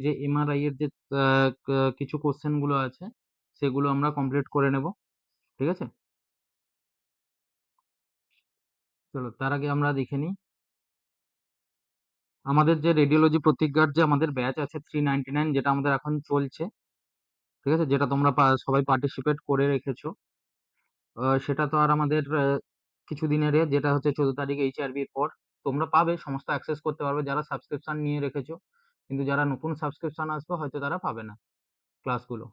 যে এমআরআই এর যে কিছু কোশ্চেন গুলো আছে সেগুলো আমরা কমপ্লিট করে নেব। ঠিক আছে, চলো তার আগে আমরা দেখে নিই আমাদের যে রেডিওলজি প্রতিজ্ঞার যে আমাদের ব্যাচ আছে 399, যেটা আমাদের এখন চলছে। ঠিক আছে, যেটা তোমরা সবাই পার্টিসিপেট করে রেখেছো। সেটা তো আর আমাদের কিছুদিনের যেটা হচ্ছে 14 তারিখ এইচআরবির পর তোমরা পাবে, সমস্ত অ্যাক্সেস করতে পারবে যারা সাবস্ক্রিপশন নিয়ে রেখেছো। কিন্তু যারা নতুন সাবস্ক্রিপশন আসবে হয়তো তারা পাবে না ক্লাসগুলো।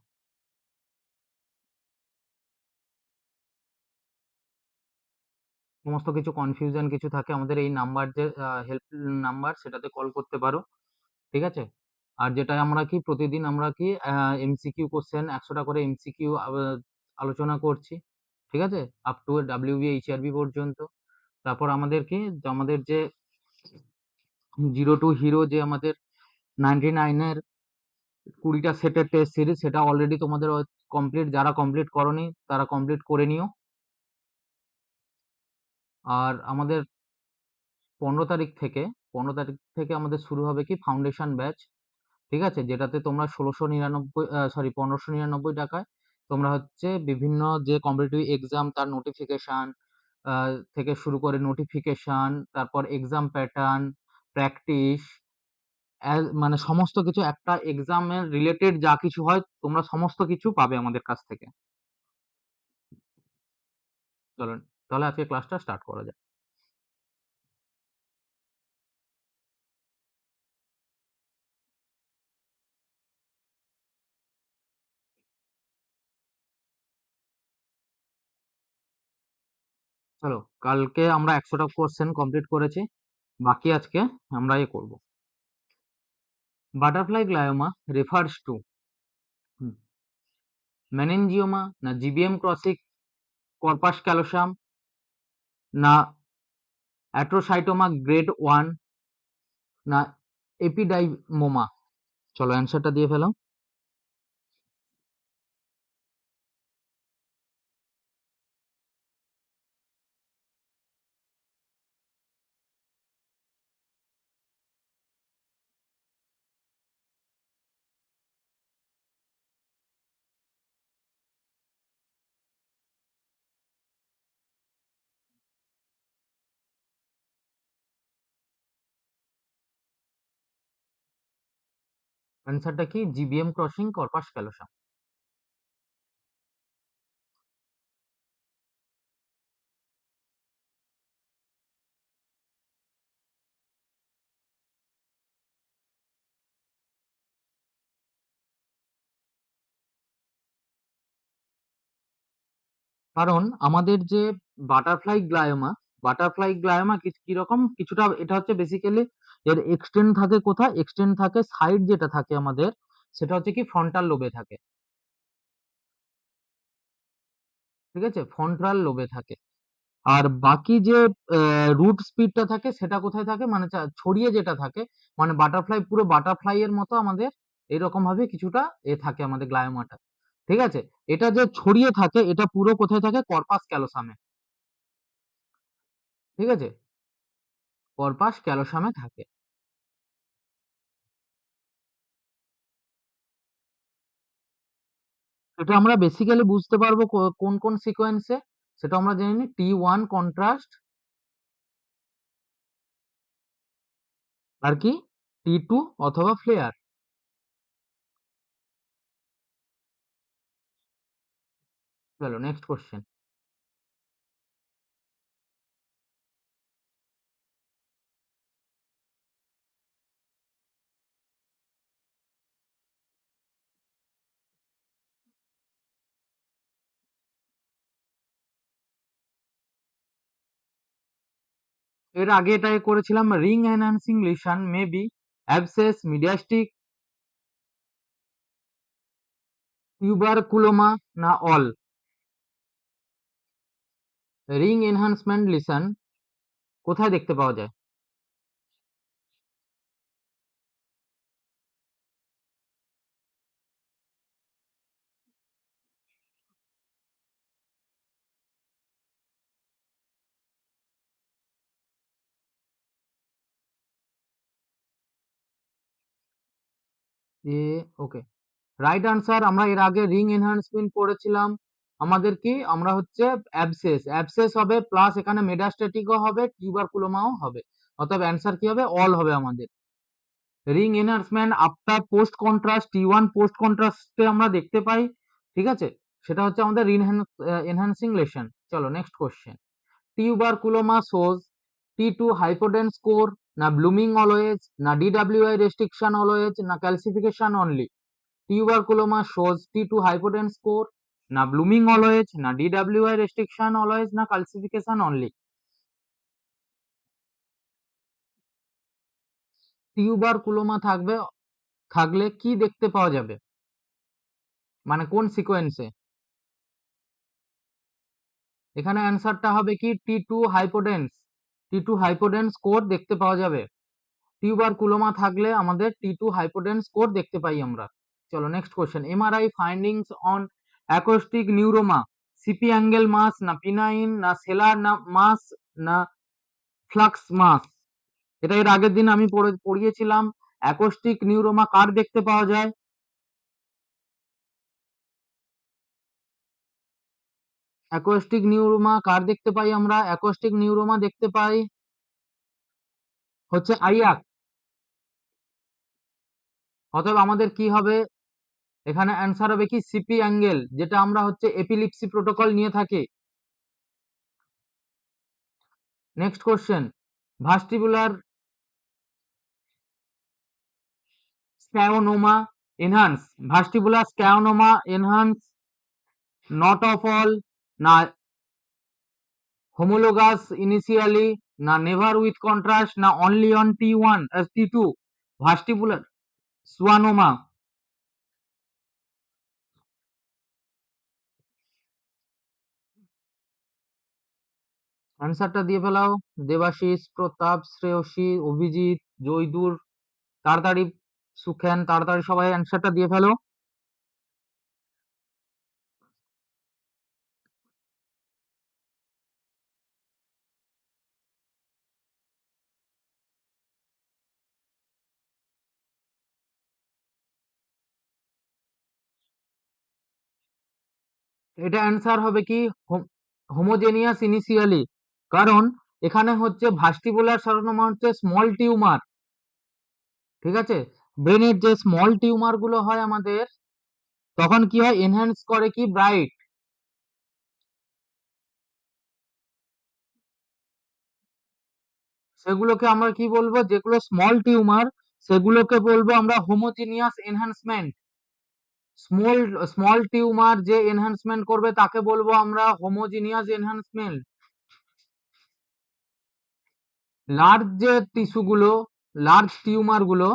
সমস্ত কিছু কনফিউশন কিছু থাকে আমাদের এই নাম্বার যে হেল্প নাম্বার, সেটাতে কল করতে পারো। ঠিক আছে, আর যেটা আমরা কি প্রতিদিন আমরা কি এমসিকিউ কোশ্চেন 100টা করে এমসিকিউ আলোচনা করছি। ঠিক আছে, আপ টু ডাব্লিউবি এইচআরবি পর্যন্ত। তারপর আমাদের কি আমাদের যে জিরো টু হিরো যে আমাদের 99-এর 20টা সেটের টেস্ট সিরিজ, সেটা অলরেডি তোমাদের কমপ্লিট, যারা কমপ্লিট করনি তারা কমপ্লিট করে নিও। আর আমাদের 15 তারিখ থেকে আমাদের শুরু হবে কি ফাউন্ডেশন ব্যাচ। ঠিক আছে, যেটাতে তোমরা 1599 টাকায় তোমরা হচ্ছে বিভিন্ন যে কম্পিটিটিভ এক্সাম তার নোটিফিকেশন থেকে শুরু করে নোটিফিকেশন, তারপর এক্সাম প্যাটার্ন, প্র্যাকটিস, মানে সমস্ত কিছু একটা এক্সামের রিলেটেড যা কিছু হয় তোমরা সমস্ত কিছু পাবে আমাদের কাছ থেকে। চলো তাহলে আজকে ক্লাসটা স্টার্ট করা যাক। চলো, কালকে আমরা 100টা কোশ্চেন কমপ্লিট করেছি, বাকি আজকে আমরা করব। বাটারফ্লাই গ্লায়োমা রেফার্স টু মেনিনজিওমা, না জিবিএম ক্রসিক কর্পাস ক্যালোসাম, না অ্যাট্রোসাইটোমা গ্রেড 1, না এপিডাইমোমা। চলো অ্যান্সারটা দিয়ে ফেলাম। অ্যান্সারটা কি জিবিএম ক্রসিং কর্পাস ক্যালোসাম। কারণ আমাদের যে বাটারফ্লাই গ্লায়োমা, বাটারফ্লাই গ্লায়োমা কিরকম কিছুটা, এটা হচ্ছে বেসিক্যালি এর এক্সটেন্ড থাকে কোথায়, এক্সটেন্ড থাকে সাইড যেটা থাকে আমাদের, সেটা হচ্ছে কি ফ্রন্টাল লোবে থাকে। ঠিক আছে, ফ্রন্টাল লোবে থাকে। আর বাকি যে রুট স্পিডটা থাকে সেটা কোথায় থাকে, মানে ছড়িয়ে যেটা থাকে, মানে বাটারফ্লাই পুরো বাটারফ্লাই এর মতো আমাদের এরকম ভাবে কিছুটা থাকে আমাদের গ্লায়োমাটা। ঠিক আছে, এটা যে ছড়িয়ে থাকে এটা পুরো কোথায় থাকে, কর্পাস ক্যালোসামে। ঠিক আছে, কর্পাস ক্যালোসামে থাকে। এটা আমরা বেসিক্যালি বুঝতে পারবো কোন কোন সিকোয়েন্সে, সেটা আমরা জেনে নিই। T1 কন্ট্রাস্ট, আর কি T2 অথবা ফ্লেয়ার। চলো নেক্সট কোশ্চেন। এর আগে এটাই করেছিলাম, ring enhancing lesion maybe abscess, metastatic, tuberculoma, না অল। রিং এনহান্সমেন্ট লিশন কোথায় দেখতে পাওয়া যায়? A okay, right answer. আমরা এর আগে রিং এনহান্সমেন্ট পড়েছিলাম, আমাদের কি আমরা হচ্ছে অ্যাবসেস, অ্যাবসেস হবে প্লাস এখানে মেটাস্ট্যাটিকও হবে, টিউবারকুলোমাও হবে, অতএব অ্যান্সার কি হবে, অল হবে আমাদের। Ring enhancement after post contrast, T1 post কন্ট্রাস্টে আমরা দেখতে পাই, ঠিক আছে, সেটা হচ্ছে আমাদের রিং এনহান্সিং লেশন। চলো next question. Tuberculoma shows T2 hypodense core, না ব্লুমিং অলওয়েজ, না DWI রেস্ট্রিকশন অলওয়েজ, না calcification only. Tuberculoma shows T2 hypodense core, না blooming always, না DWI restriction always, না calcification only। টিউবারকুলোমা থাকলে কি দেখতে পাওয়া যাবে, মানে কোন সিকোয়েন্সে? এখানে অ্যান্সারটা হবে কি টি টু হাইপোডেন্স কোর দেখতে পাওয়া যাবে। টিউবারকুলোমা থাকলে আমাদের T2 হাইপোডেন্স কোর দেখতে পাই আমরা। চলো next question. MRI findings on acoustic neuroma, CP angle mass, না পিনাইন, না সেলার না মাস, না ফ্লাক্স মাস। এটা এর আগের দিন আমি পড়িয়েছিলাম। অ্যাকোস্টিক নিউরোমা কার দেখতে পাওয়া যায়? অ্যাকোস্টিক নিউরোমা কার দেখতে পাই আমরা? অ্যাকোস্টিক নিউরোমা দেখতে পাই হচ্ছে আইয়াক। অতএব আমাদের কি হবে, এখানে অ্যান্সার হবে কি সিপি অ্যাঙ্গেল, যেটা আমরা হচ্ছে এপিলিপসি প্রোটোকল নিয়ে থাকি। Next question. Vestibular schwannoma enhance, vestibular schwannoma enhance not of all, না homologous initially, না never with contrast, না only on T1 as T2 vestibular schwannoma। অ্যান্সারটা দিয়ে ফেলাও। দেবাশিস, প্রতাপ, শ্রেয়সী, অভিজিৎ, জয়দুর, তাড়াতাড়ি, সুখেন, তাড়াতাড়ি সবাই অ্যান্সারটা দিয়ে ফেলো। এটা অ্যান্সার হবে কি হোমোজেনিয়াস ইনিশিয়ালি, কারণ এখানে হচ্ছে ভাস্টিবুলার সারোনোমা হচ্ছে স্মল টিউমার, ঠিক আছে, ব্রেনের যে স্মল টিউমার গুলো হয় আমাদের, তখন কি হয়, এনহ্যান্স করে কি ব্রাইট, সেগুলোকে আমরা কি বলবো, যেগুলো স্মল টিউমার সেগুলোকে বলবো আমরা homogeneous enhancement. Small small tumour যে এনহ্যান্সমেন্ট করবে তাকে বলবো আমরা হোমোজিনিয়াস এনহ্যান্সমেন্ট। লার্জ যে টিস্যুগুলো, লার্জ টিউমার গুলো,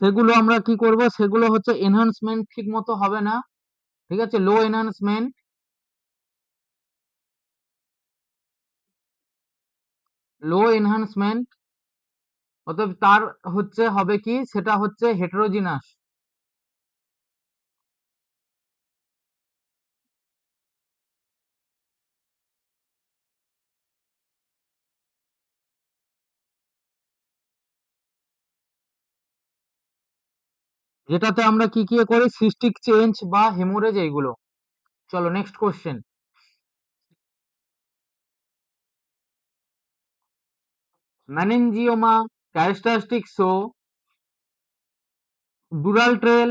সেগুলো আমরা কি করব, সেগুলো হচ্ছে এনহ্যান্সমেন্ট ঠিক মতো হবে না, ঠিক আছে, লো এনহ্যান্সমেন্ট, লো এনহ্যান্সমেন্ট, অতএব তার হচ্ছে হবে কি, সেটা হচ্ছে হেটেরোজিনাস। যেটাতে আমরা কি কি করি, সিস্টিক চেঞ্জ বা হেমোরেজ এইগুলো। চলো next question. Meningioma characteristic show dural trail,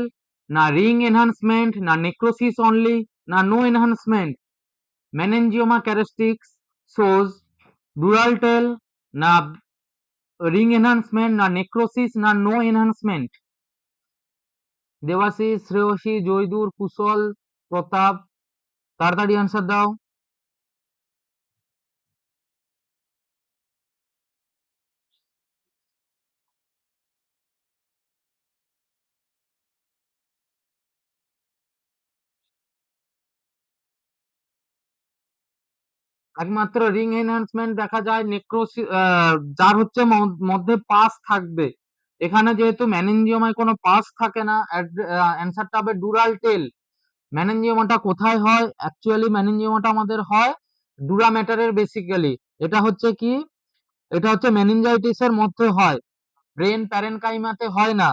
না রিং এনহান্সমেন্ট, না নেক্রোসিস অনলি, না no enhancement. Meningioma characteristics shows dural trail, না রিং এনহান্সমেন্ট, না নেক্রোসিস, না নো এনহান্সমেন্ট। দেবাশিস, শ্রেয়সী, জয়দুর, কুশল, প্রতাপ, তাড়াতাড়ি অ্যান্সার দাও। একমাত্র রিং এনহান্সমেন্ট দেখা যায় নেক্রোসিস, যার হচ্ছে মধ্যে পাস থাকবে। এখানে যেহেতু ম্যানেনজিওমায় কোনো পাস থাকে না, অ্যান্সারটা হবে ডুরাল টেল। ম্যানেনজিওমাটা কোথায় হয়, অ্যাকচুয়ালি ম্যানেনজিওমাটা আমাদের হয় ডুরা ম্যাটারের বেসিক্যালি। এটা হচ্ছে কি এটা হচ্ছে মেনিনজাইটিসের মধ্যে হয়, ব্রেন প্যারেনকাইমাতে হয় না।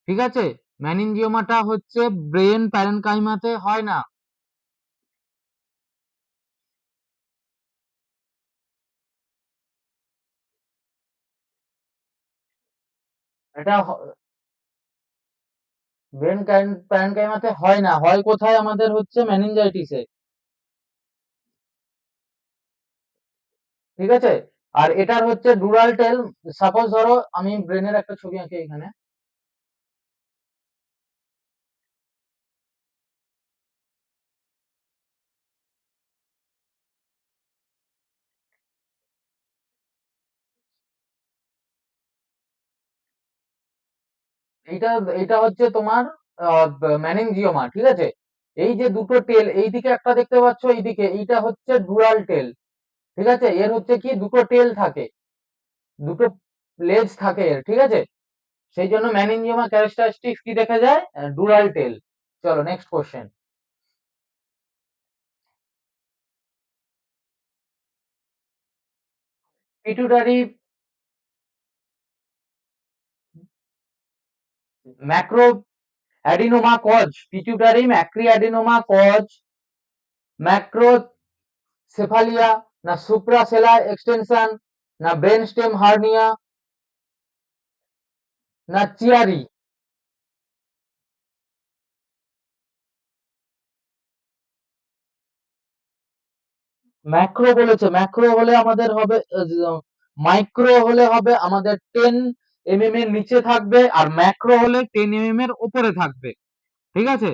ঠিক আছে, মেনিনজিওমাটা হচ্ছে ব্রেন প্যারেনকাইমাতে হয় না। এটা ব্রেন প্যারেনকাইমাতে হয় না, হয় কোথায়? আমাদের হচ্ছে মেনিনজাইটিসে। ঠিক আছে, আর এটার হচ্ছে ডুরাল টেল। সাপোজ ধরো আমি ব্রেনের একটা ছবি আঁকি এখানে। এইটা এইটা হচ্ছে তোমার ম্যানিনজিওমা। ঠিক আছে, এই যে দুটো টেল, এইদিকে একটা দেখতে পাচ্ছ, এইদিকে এইটা হচ্ছে ডুরাল টেল। ঠিক আছে, এর হচ্ছে কি দুটো টেল থাকে, দুটো লেজ থাকে এর। ঠিক আছে, সেই জন্য ম্যানিনজিওমা ক্যারেক্টারিস্টিক্স কি দেখা যায়? Dural tail. চলো next question. Pituitary macro adenoma cause, pituitary macro adenoma cause macrocephalia, না সুপ্রাসেলার এক্সটেনশন, না ব্রেন স্টেম হার্নিয়া, না চিয়ারি? ম্যাক্রো বলেছে, ম্যাক্রো হলে আমাদের হবে মাইক্রো হলে হবে আমাদের 10 mm এর নিচে থাকবে, আর ম্যাক্রো হলে 10 mm এর উপরে থাকবে। ঠিক আছে,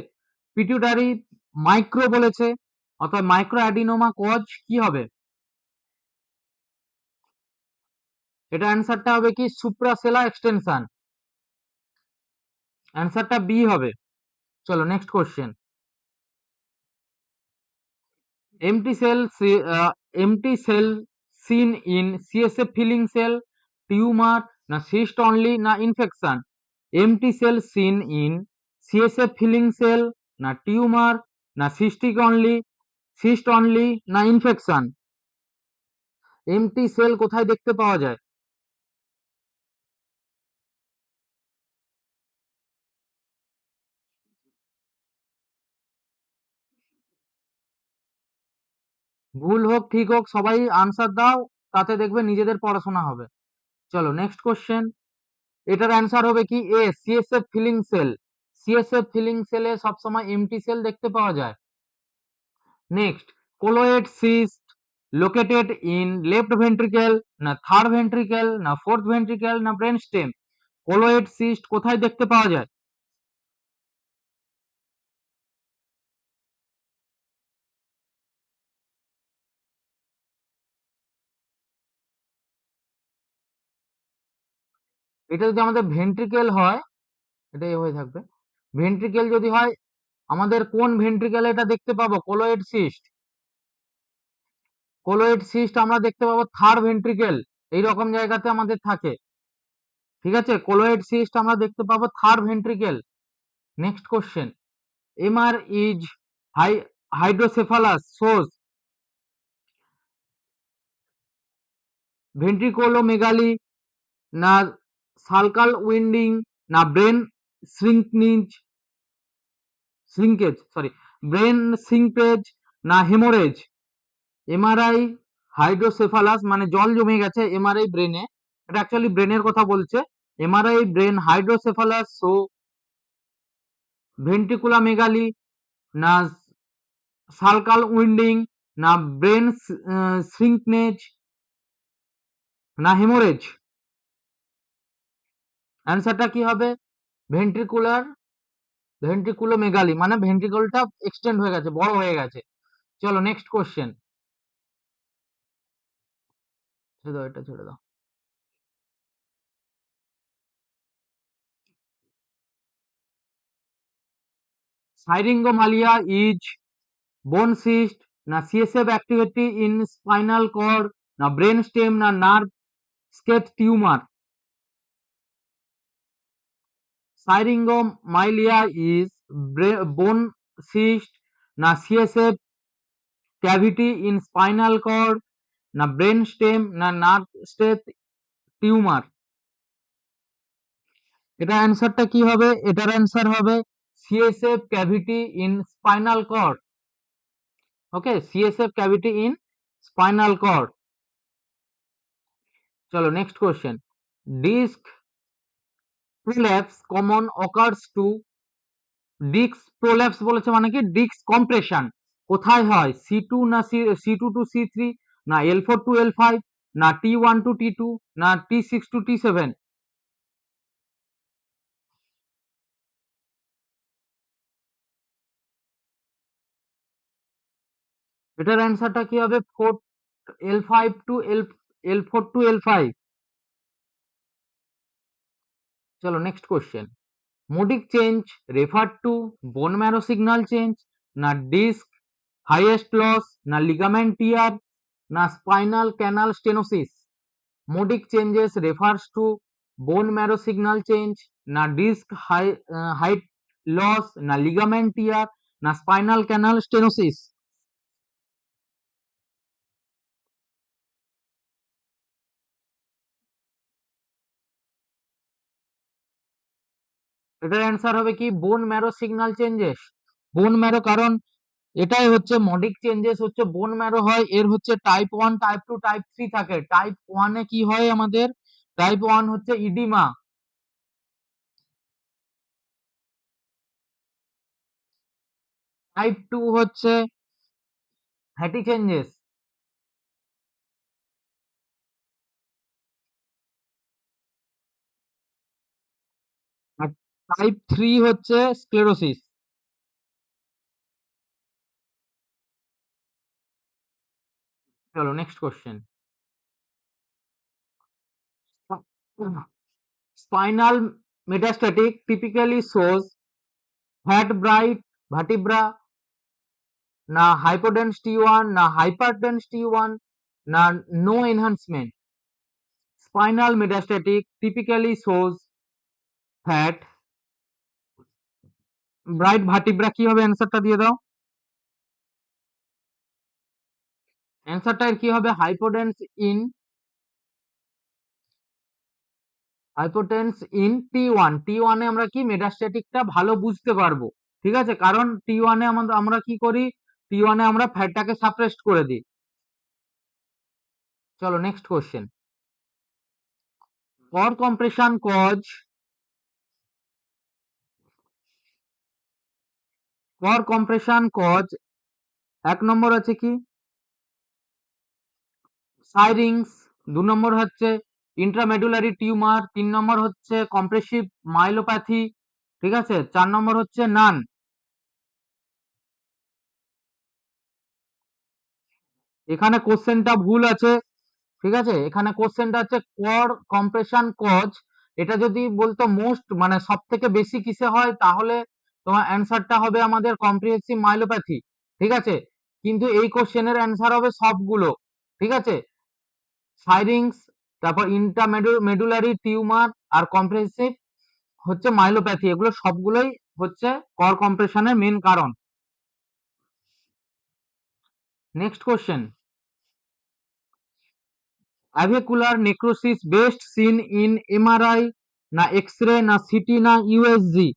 পিটুটারি মাইক্রো বলেছে, অর্থাৎ মাইক্রো অ্যাডিনোমা কজ কি হবে? এটা অ্যান্সারটা হবে কি সুপ্রাসেলা এক্সটেনশন, অ্যান্সারটা বি হবে। চলো next question. empty cell empty cell seen in CSF filling cell, tumor, না cyst only, না infection? empty cell seen in CSF filling cell, না tumor, না cystic only, cyst only, না infection? empty cell কোথায় দেখতে পাওয়া যায়? ভুল হোক ঠিক হোক সবাই আনসার দাও, তাতে দেখবে নিজেদের পড়াশোনা হবে। চলো নেক্সট কোশ্চেন। এটার অ্যান্সার হবে কি A, CSF filling sella. CSF filling সেলে সবসময় এমটি সেল দেখতে পাওয়া যায়। Next, colloid cyst located in left ventricle, না থার্ড ভেন্ট্রিকেল, না ফোর্থ ভেন্ট্রিকেল, না ব্রেন স্টেম? কোলোয়েড সিস্ট কোথায় দেখতে পাওয়া যায়? এটা যদি আমাদের ভেন্ট্রিকেল হয়, এটা এ হয়ে থাকবে। ভেন্ট্রিকেল যদি হয়, আমাদের কোন ভেন্ট্রিকেলে এটা দেখতে পাবো কোলোয়েড সিস্ট? কোলোয়েড সিস্ট আমরা দেখতে পাবো থার্ড ভেন্ট্রিকেল, এইরকম জায়গাতে আমাদের থাকে। ঠিক আছে, কোলোয়েড সিস্ট আমরা দেখতে পাবো third ventricle. Next question. MR is hydrocephalus shows ventriculomegaly, না সালকাল উইন্ডিং, না brain shrinkness shrinkage sorry brain shrinkage, না হেমোরেজ? এমআরআই হাইড্রোসেফালাস মানে জল জমে গেছে এমআরআই ব্রেনে, এটা অ্যাকচুয়ালি ব্রেনের কথা বলছে। এমআরআই ব্রেন হাইড্রোসেফালাস সো ভেন্ট্রিকুলামেগালি, না সালকাল উইন্ডিং, না ব্রেন শ্রিঙ্কনেজ, না হেমোরেজ? অ্যান্সারটা কি হবে? ভেন্ট্রিকুলার ভেন্ট্রিকুলোমেগালি মানে ভেন্ট্রিকলটা এক্সটেন্ড হয়ে গেছে, বড় হয়ে গেছে। চলো নেক্সট কোশ্চেন। ছেড়ে দাও, এটা ছেড়ে দাও। সাইরিঙ্গোমালিয়া ইজ বোন সিস্ট, না CSF activity in spinal cord, না ব্রেন স্টেম, না nerve sheath tumour? Syringomyelia is bone cyst, না CSF cavity in spinal cord, না ব্রেন স্টেম, না নার্ভ স্টেট টিউমার? এটা অ্যান্সারটা কি হবে? এটার অ্যান্সার হবে CSF cavity in spinal cord. Okay, CSF cavity in spinal cord. চলো next question. Disc prolapse common occurs to, disc prolapse বলেছে মানে কি ডিস্ক কম্প্রেশন কোথায় হয়? সি2 না সি2 টু সি3, না L4 টু L5, না T1 টু T2, না T6 টু T7? এটার অ্যান্সারটা কি হবে? L4 to L5। চলো next question. Modic change refer to bone marrow signal change, না ডিস্ক হাইয়েস্ট লস, না লিগামেন্ট টিয়ার, না spinal canal stenosis? Modic changes refers to bone marrow signal change, না disc height loss, না ligament tear, না spinal canal stenosis? এটার answer হবে কি bone marrow signal changes. Bone marrow, কারণ এটাই হচ্ছে মডিক চেঞ্জেস হচ্ছে বোন ম্যারো হয়, এর হচ্ছে টাইপ 1, টাইপ 2, টাইপ 3 থাকে। টাইপ 1-এ কি হয় আমাদের? টাইপ 1 হচ্ছে ইডিমা। টাইপ 2 হচ্ছে ফ্যাটি চেঞ্জেস। আর টাইপ 3 হচ্ছে স্ক্লেরোসিস। চলো next question. Spinal metastatic typically shows fat bright vertebra, না hypodense T1, না hyperdense T1, না no enhancement? Spinal metastatic typically shows fat bright vertebra, কি হবে অ্যান্সারটা দিয়ে দাও। অ্যান্সারটা এর কি হবে? হাইপোটেন্স ইন টি ওয়ানে আমরা কি মেটাস্ট্যাটিকটা ভালো বুঝতে পারবো। ঠিক আছে, কারণ টি ওয়ানে আমরা কি করি? টি ওয়ানে আমরা ফ্যাটটাকে সাপ্রেস্ট করে দিই। চলো নেক্সট কোশ্চেন। কর কম্প্রেশন কজ, এক নম্বর আছে কি সাইরিংস, 2 নম্বর হচ্ছে ইন্ট্রামেডুলারি টিউমার, 3 নম্বর হচ্ছে কম্প্রেসিভ মাইলোপ্যাথি, ঠিক আছে, 4 নম্বর হচ্ছে নান। এখানে কোশ্চেনটা ভুল আছে। ঠিক আছে, এখানে কোশ্চেনটা হচ্ছে কর কম্প্রেশন কজ। এটা যদি বলতো মোস্ট মানে সব থেকে বেশি কিসে হয়, তাহলে তোমার অ্যান্সারটা হবে আমাদের কম্প্রিহেন্সিভ মাইলোপ্যাথি। ঠিক আছে, কিন্তু এই কোশ্চেনের অ্যান্সার হবে সবগুলো। ঠিক আছে, সাইরিংস, তারপর ইন্টারমেডুলারি টিউমার আর কম্প্রিহেন্সিভ হচ্ছে মাইলোপ্যাথি, এগুলো সবগুলোই হচ্ছে কর কম্প্রেশনের মেন কারণ। Next question. Avascular necrosis best seen in MRI, না এক্স-রে, না সিটি, না ইউএসজি?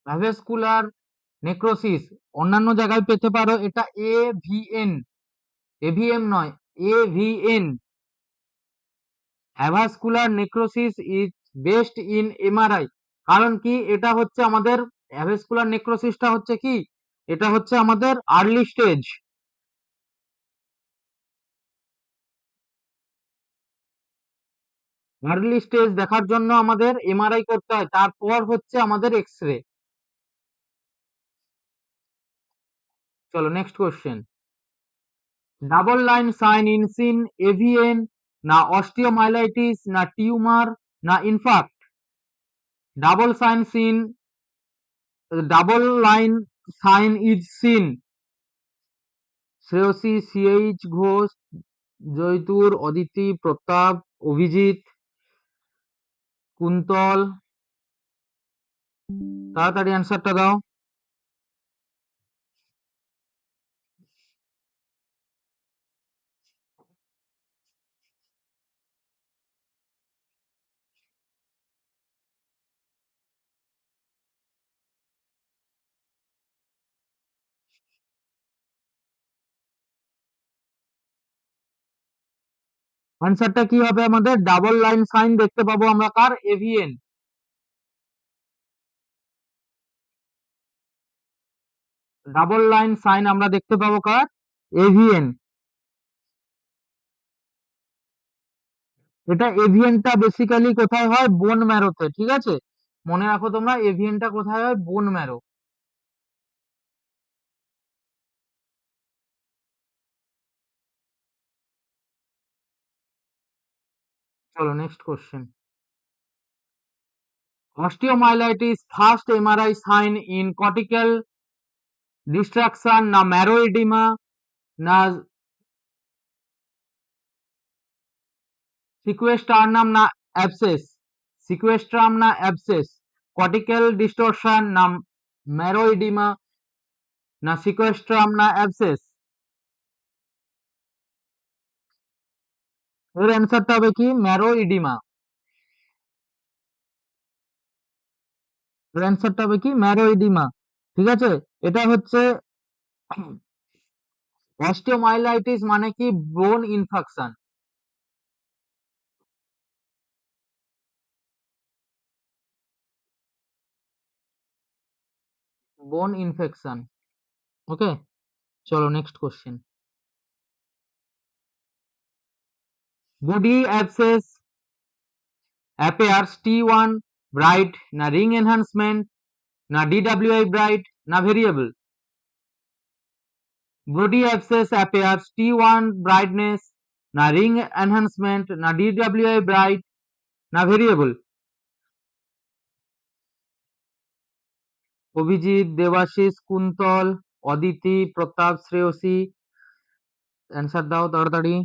অ্যাভেস্কুলার নেক্রোসিস অন্যান্য জায়গায় পেতে পারো, এটা এভিএন, এভিএম নয়, AVN. Avascular necrosis is best in MRI, কারণ কি এটা হচ্ছে আমাদের অ্যাভেস্কুলার নেক্রোসিসটা হচ্ছে কি, এটা হচ্ছে আমাদের আর্লি স্টেজ। আর্লি স্টেজ দেখার জন্য আমাদের এমআরআই করতে হয়, তারপর হচ্ছে আমাদের এক্স-রে। চলো next question. Double line sign in seen AVN, না অস্টিওমাইলাইটিস, না টিউমার, না infarct? Double sign seen, double line sign is seen Shreyasi CH Ghosh, Joytur, Aditi, Pratap, Abhijit, Kuntal, তাড়াতাড়ি অ্যান্সারটা দাও। অ্যান্সারটা কি হবে আমাদের? ডাবল লাইন সাইন দেখতে পাবো আমরা কার? এভিএন। ডাবল লাইন সাইন আমরা দেখতে পাবো কার? এভিএন। এটা এভিএনটা বেসিক্যালি কোথায় হয়? বোন ম্যারোতে, ঠিক আছে? মনে রাখো তোমরা, এভিএনটা কোথায় হয়? Bone marrow. চলো next question. Osteomyelitis first MRI sign in cortical destruction, না ম্যারো এডিমা, না সিকুয়েস্টার্নাম, না অ্যাবসেস? সিকুয়েস্ট্রাম না অ্যাবসেস? কর্টিক্যাল ডিস্টরশন, না ম্যারো এডিমা, না সিকুয়েস্ট্রাম, না অ্যাবসেস? এর অ্যান্সারটা হবে কি? Marrow oedema. এর অ্যান্সারটা হবে কি? Marrow oedema. ঠিক আছে? এটা হচ্ছে অস্টিওমাইলাইটিস মানে কি? বোন ইনফেকশন। বোন ইনফেকশন। ওকে, চলো next question. Body abscess appears T1 bright, না রিং এনহান্সমেন্ট, না DWI ব্রাইট, না variable? Body abscess appears T1 brightness, না রিং এনহান্সমেন্ট, না DWI ব্রাইট, না ভেরিয়েবল? অভিজিৎ, দেবাশিস, কুন্তল, অদিতি, প্রতাপ, শ্রেয়সী, অ্যান্সার দাও তাড়াতাড়ি।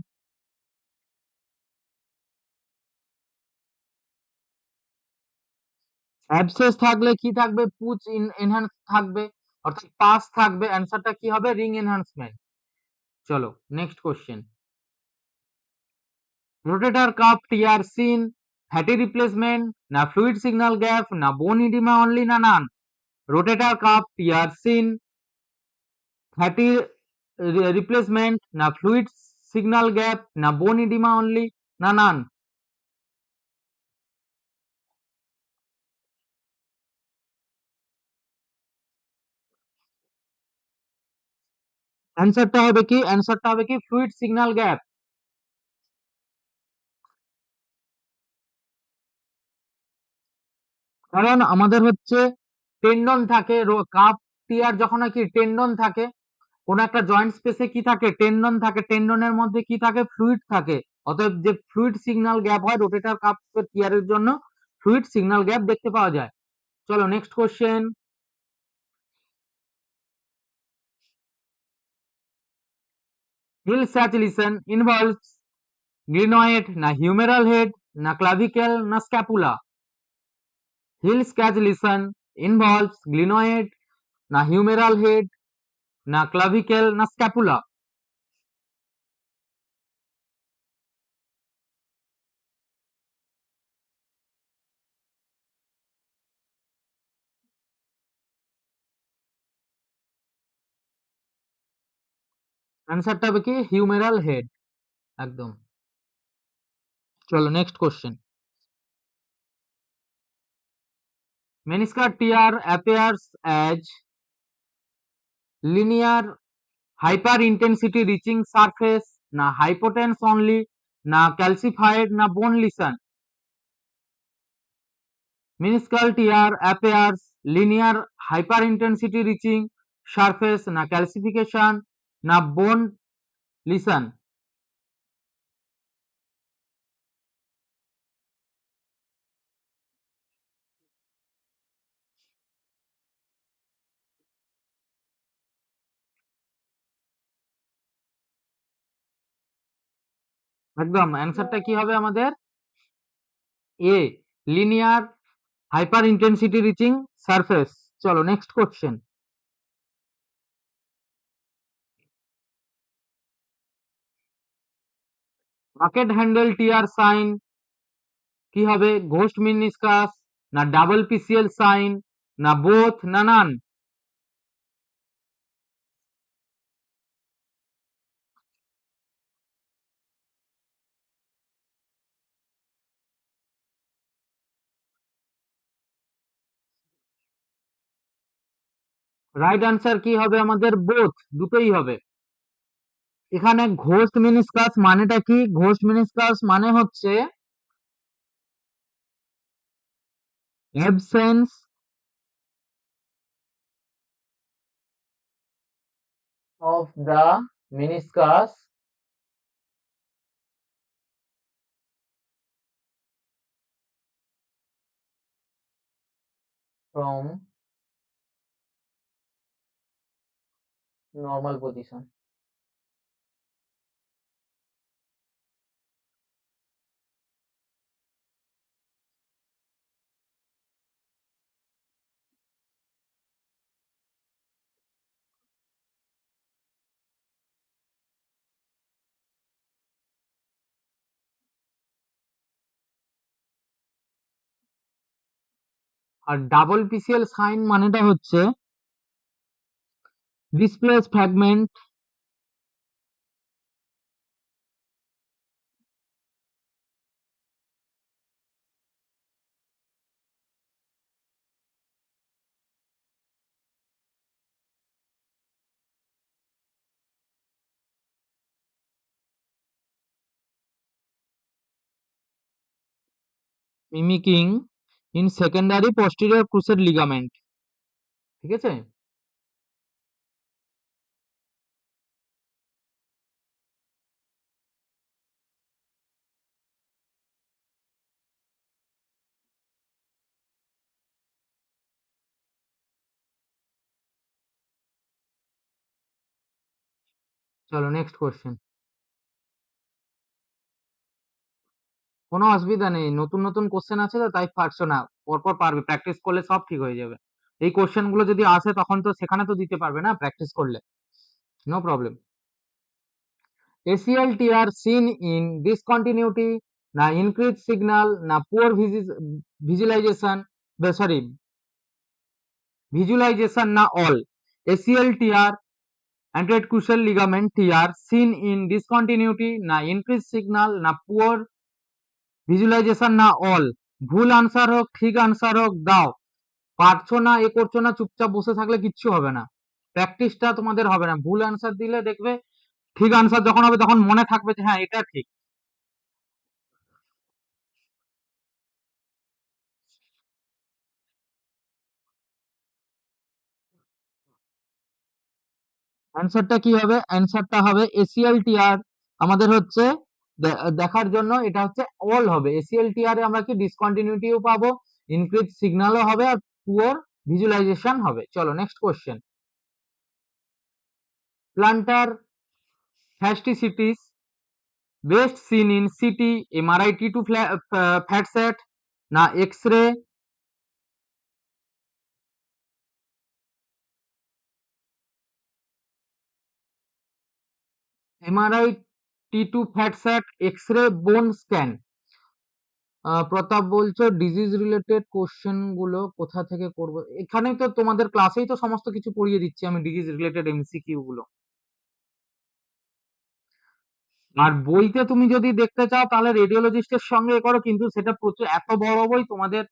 অ্যাবসেস থাকলে কি থাকবে? পুচ এনহান্স থাকবে, অর্থাৎ পাস থাকবে। অ্যান্সারটা কি হবে? Ring enhancement. চলো নেক্সট কোশ্চেন। রোটেটর কাপ টিয়ার সিন ফ্যাটি রিপ্লেসমেন্ট, না ফ্লুইড সিগন্যাল গ্যাপ, না বোন ইডিমা অনলি, না নান? রোটেটর কাপ টিয়ার সিন ফ্যাটি রিপ্লেসমেন্ট, না ফ্লুইড সিগন্যাল গ্যাপ, না বোন ইডিমা অনলি, না নান? অ্যান্সারটা হবে কি? অ্যান্সারটা হবে কি? Fluid signal gap. কারণ আমাদের হচ্ছে টেন্ডন থাকে, কাপ টিয়ার যখন নাকি টেন্ডন থাকে, কোন একটা জয়েন্ট স্পেসে কি থাকে? টেন্ডন থাকে। টেন্ডনের মধ্যে কি থাকে? ফ্লুইড থাকে। অতএব যে ফ্লুইড সিগন্যাল গ্যাপ হয় রোটেটর কাপ টিয়ারের জন্য, ফ্লুইড সিগন্যাল গ্যাপ দেখতে পাওয়া যায়। চলো নেক্সট কোশ্চেন। হিল স্যাচুলেশন ইনভলভস গ্লিনয়েড, না হিউমেরাল হেড, না ক্লাভিকেল, না স্ক্যাপুলা? হিল স্ক্যাচুলেশন ইনভলভস গ্লিনয়েড, না হিউমেরাল হেড, না ক্লাভিকেল, না স্ক্যাপুলা? অ্যান্সারটা হবে কি? Humeral head. একদম। চলো next question. Meniscal tear appears as linear hyperintensity reaching surface, na hypotenuse only, na calcified, na bone lesion? Meniscal tear appears linear hyperintensity reaching surface, na calcification, na bone lesion? একদম অ্যান্সারটা কি হবে আমাদের? A, linear hyper intensity reaching surface. চলো next question. Bucket handle tear sign কি হবে? Ghost meniscus, না double PCL sign, না বোথ, না নান? রাইট আনসার কি হবে আমাদের? বোথ, দুটোই হবে। এখানে ঘোস্ট মিনিসকাস মানেটা কি? ঘোস্ট মিনিসকাস মানে হচ্ছে absence of the meniscus from normal position. আর ডাবল পিসিএল সাইন মানেটা হচ্ছে displace fragment mimicking in secondary posterior cruciate ligament। ঠিক আছে? চলো নেক্সট কোশ্চেন। কোনো অসুবিধা নেই, নতুন নতুন কোশ্চেন আছে তো তাই পারছো না, পরপর পারবে, প্র্যাকটিস করলে সব ঠিক হয়ে যাবে। এই কোশ্চেন গুলো যদি আসে তখন তো সেখানে তো দিতে পারবে না প্র্যাকটিস করলে, no problem. ACL tear seen in discontinuity, না increased signal, না poor visualization, সরি visualization, না all? ACL tear anterior cruciate ligament tear seen in discontinuity, না increased signal, না poor ভিজুয়ালাইজেশন, না অল? ভুল আনসার হোক ঠিক আনসার হোক দাও, পারছো না এ করছো না চুপচাপ বসে থাকলে কিচ্ছু হবে না, প্র্যাকটিসটা তোমাদের হবে না। ভুল আনসার দিলে দেখবে ঠিক আনসার যখন হবে তখন মনে থাকবে যে হ্যাঁ এটা ঠিক। অ্যান্সারটা কি হবে? অ্যান্সারটা হবে এসিএল টিআর আমাদের হচ্ছে দেখার জন্য এটা হচ্ছে অল হবে। এসিএল টিআর এ আমরা কি ডিসকন্টিনিউটিও পাবো, ইনক্রিজ সিগন্যালও হবে, আর পুয়ার ভিজুয়ালাইজেশন হবে। চলো next question. Plantar fasciitis best seen in CT, MRI T two fat sat, না X ray? MRI T two fat sat, X ray, bone scan? Pratap বলছো ডিজিজ রিলেটেড কোশ্চেন গুলো কোথা থেকে করবো? এখানে তো তোমাদের ক্লাসেই তো সমস্ত কিছু পড়িয়ে দিচ্ছি আমি, ডিজিজ রিলেটেড এমসিকিউ গুলো। আর বইতে তুমি যদি দেখতে চাও তাহলে রেডিওলজিস্টের সঙ্গে করো, কিন্তু সেটা প্রচুর, এত বড় বই তোমাদের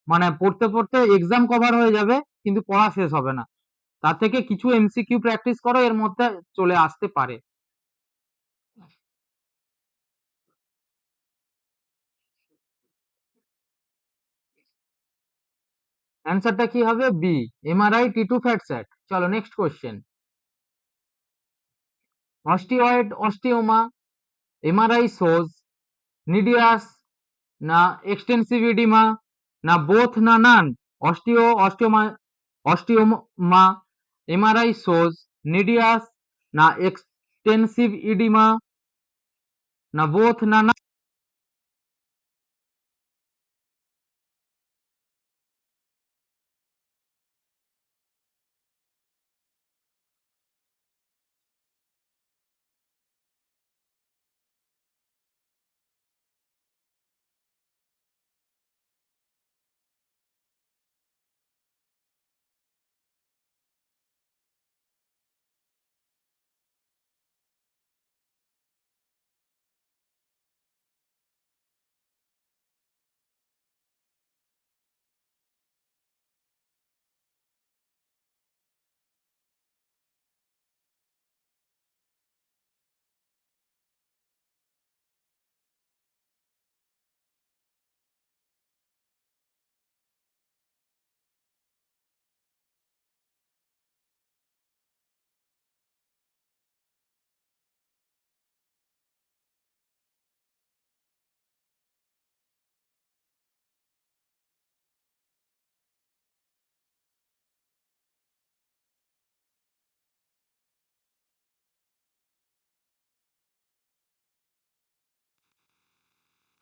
মানে পড়তে পড়তে এক্সাম কভার হয়ে যাবে কিন্তু পড়া শেষ হবে না। তার থেকে কিছু এমসিকিউ প্র্যাকটিস করো, এর মধ্যে চলে আসতে পারে। অ্যান্সারটা কি হবে? B, MRI T two fat sat. চলো next question. Osteoid osteoma, MRI shows nidus, না এক্সটেন্সিভ ইডিমা, না বোথ, না নান? অস্টিওমা এমআরআই শোজ নিডিয়াস, না এক্সটেন্সিভ ইডিমা, না বোথ, না না।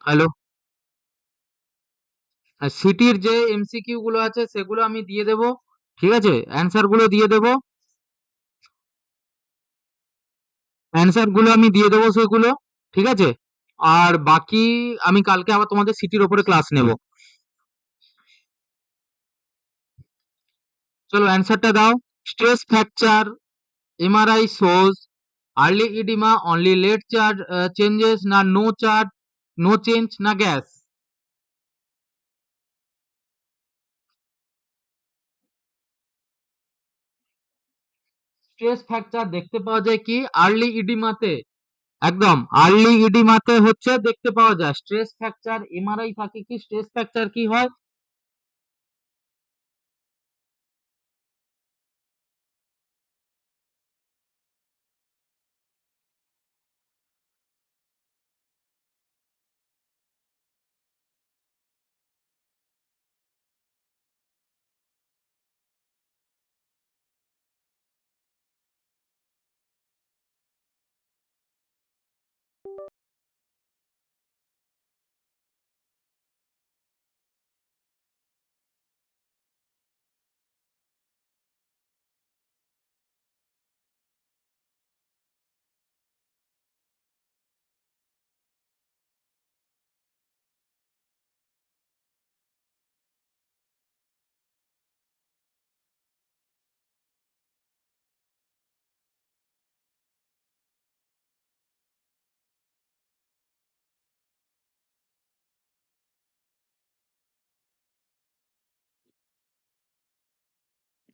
হ্যালো। সিটির যে এমসিকিউ গুলো আছে সেগুলো আমি দিয়ে দেবো, ঠিক আছে, অ্যান্সার গুলো দিয়ে দেবো, অ্যান্সার গুলো আমি দিয়ে দেবো সেগুলো, ঠিক আছে। আর বাকি আমি কালকে আবার তোমাদের সিটির ওপরে ক্লাস নেব। চলো অ্যান্সারটা দাও। Stress fracture MRI shows early oedema only late charge changes, না নো চার্জ, নো চেঞ্জ, না গ্যাস। স্ট্রেস ফ্র্যাকচার দেখতে পাওয়া যায় কি আর্লি ইডিমাতে, একদম আর্লি ইডিমাতে হচ্ছে দেখতে পাওয়া যায় স্ট্রেস ফ্র্যাকচার। এমআরআই থাকে কি স্ট্রেস ফ্র্যাকচার কি হয়।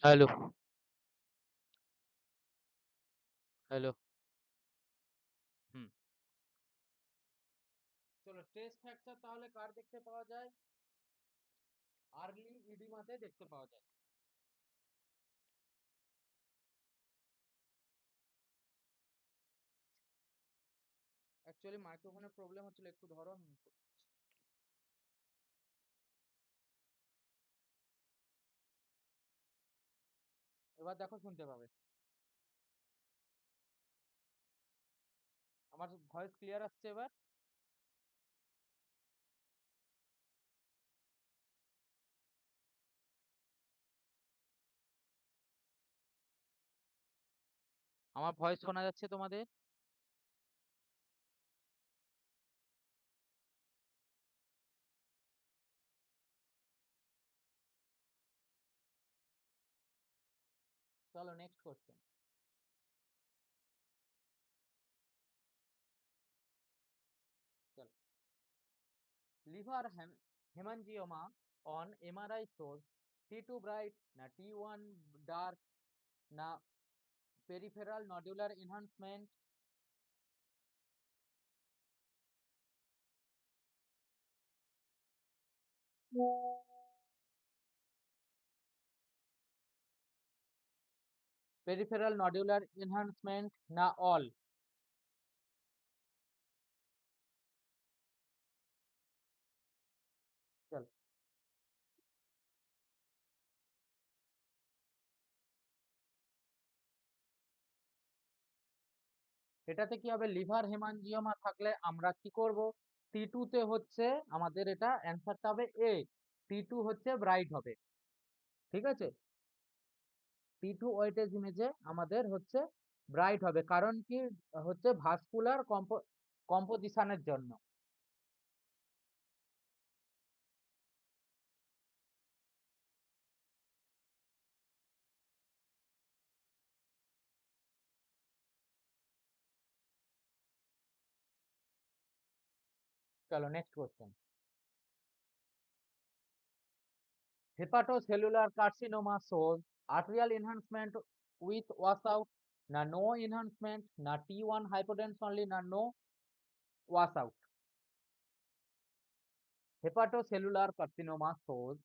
হ্যালো। হ্যালো। হুম। চলো স্ট্রেস ফ্র্যাকচার তাহলে কার দেখতে পাওয়া যায়, আর্লি ইডিমাতে দেখতে পাওয়া যায়। অ্যাকচুয়ালি মাইক্রোফোনের প্রবলেম হচ্ছিল, একটু ধরো আমি এবার দেখো শুনতে পাবে। আমার ভয়েস ক্লিয়ার আসছে এবার। আমার ভয়েস শোনা যাচ্ছে তোমাদের? চলো নেক্সট কোশ্চেন। চলো, liver haemangioma on MRI shows T two bright, না টি ওয়ান ডার্ক, না peripheral nodular enhancement. Peripheral nodular enhancement, না অল। চলো, এটাতে কি হবে, লিভার হেমানজিওমা থাকলে আমরা কি করব, T2 তে হচ্ছে আমাদের এটা অ্যান্সারটা হবে এ, T2 হচ্ছে ব্রাইট হবে, ঠিক আছে। T2 ওয়েটেজ ইমেজে আমাদের হচ্ছে ব্রাইট হবে, কারণ কি হচ্ছে ভাস্কুলার কম্পোজিশনের জন্য। চলো next question. Hepatocellular carcinoma shows arterial enhancement with washout, না no enhancement, না T1 hypodense only, না no washout. Hepatocellular carcinoma shows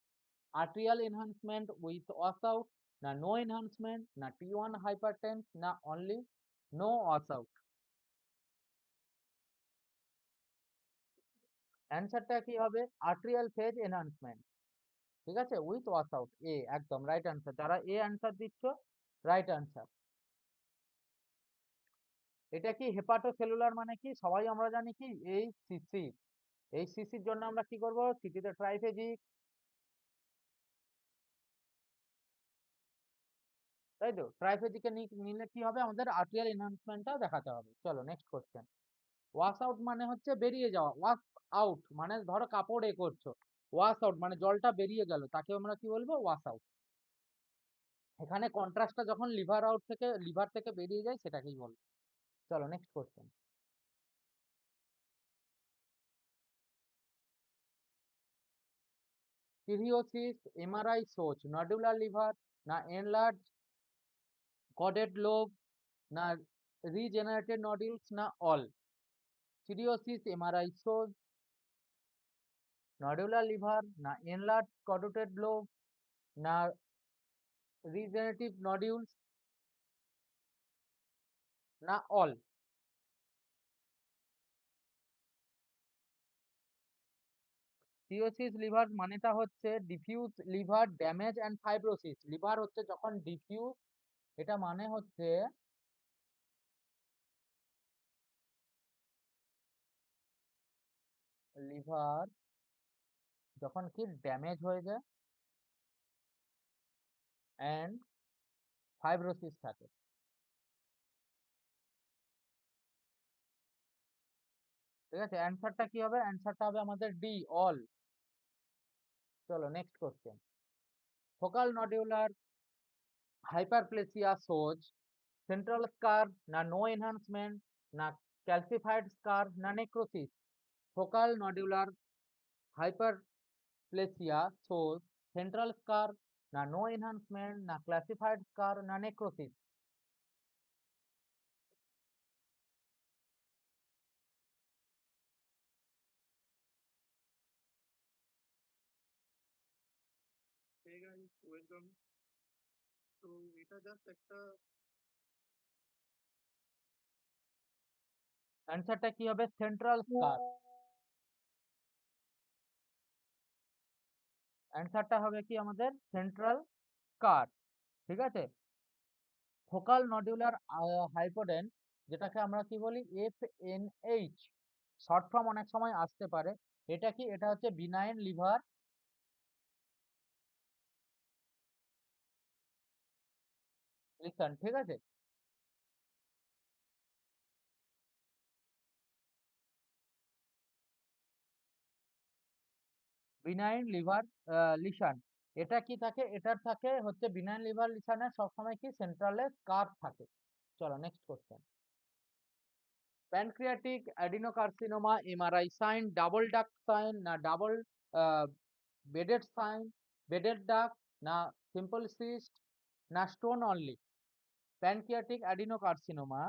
arterial enhancement with washout, না no enhancement, না T1 hypertense, না only no washout. অ্যান্সারটা কি হবে, আর্টেরিয়াল ফেজ এনহান্সমেন্ট, ঠিক আছে, উইথ ওয়াশআউট, এ একদম রাইট অ্যান্সার। যারা এ অ্যান্সার দিচ্ছ, রাইট অ্যান্সার। এটা কি হেপাটোসেলুলার মানে কি সবাই আমরা জানি কি, এই সিসি, এই সিসির জন্য আমরা কি করব, সিটিতে ট্রাইফেজিক, তাই তো, ট্রাইফেজিকে নিলে কি হবে, আমাদের আর্টেরিয়াল এনহান্সমেন্টটা দেখাতে হবে। চলো নেক্সট কোশ্চেন। ওয়াশ আউট মানে হচ্ছে বেরিয়ে যাওয়া, ওয়াশ আউট মানে ধরো কাপড় এ করছো, ওয়াশ আউট মানে জলটা বেরিয়ে গেল, তাকে আমরা কি বলবো, ওয়াশ আউট। এখানে কন্ট্রাস্টটা যখন লিভার থেকে বেরিয়ে যায় সেটাকেই বলবো। চলো next question. Cirrhosis MRI shows nodular liver, না এনলার্জ কডেড লোব, না রিজেনারেটেড নডিউলস, না all. Cirrhosis MRI shows nodular liver, না এনলার্জ কডেড লোব, না রিজেনারেটিভ নডিউলস, না অল। সিরোসিস লিভার মানেটা হচ্ছে diffuse liver damage and fibrosis. Liver হচ্ছে যখন ডিফিউজ, এটা মানে হচ্ছে লিভার যখন কি ড্যামেজ হয়ে যায় অ্যান্ড ফাইব্রোসিস থাকে, ঠিক আছে। অ্যান্সারটা কি হবে, অ্যান্সারটা হবে আমাদের ডি, অল। চলো next question. Focal nodular hyperplasia shows central scar, না নো এনহান্সমেন্ট, না ক্যালসিফাইড স্কার, না necrosis. Focal nodular hyperplasia shows central scar, না নো এনহান্সমেন্ট, না ক্লাসিফাইড স্কার, না নেক্রোসিস। অ্যান্সারটা কি হবে, সেন্ট্রাল স্কার। অ্যান্সারটা হবে কি আমাদের সেন্ট্রাল স্কার, ঠিক আছে। ফোকাল নডিউলার হাইপোডেন, যেটাকে আমরা কি বলি এফএনএইচ, শর্ট ফর্ম অনেক সময় আসতে পারে। এটা কি, এটা হচ্ছে বিনাইন লিভার লিসন, ঠিক আছে। বিনাইন লিভার লিশন, এটা কি থাকে, এটার থাকে হচ্ছে বিনাইন লিভার লিশনের সবসময় কি সেন্ট্রালে স্কার থাকে। চলো next question. Pancreatic adenocarcinoma MRI sign double duct sign, না double beaded sign, beaded duct, না সিম্পল সিস্ট, না stone only. Pancreatic adenocarcinoma,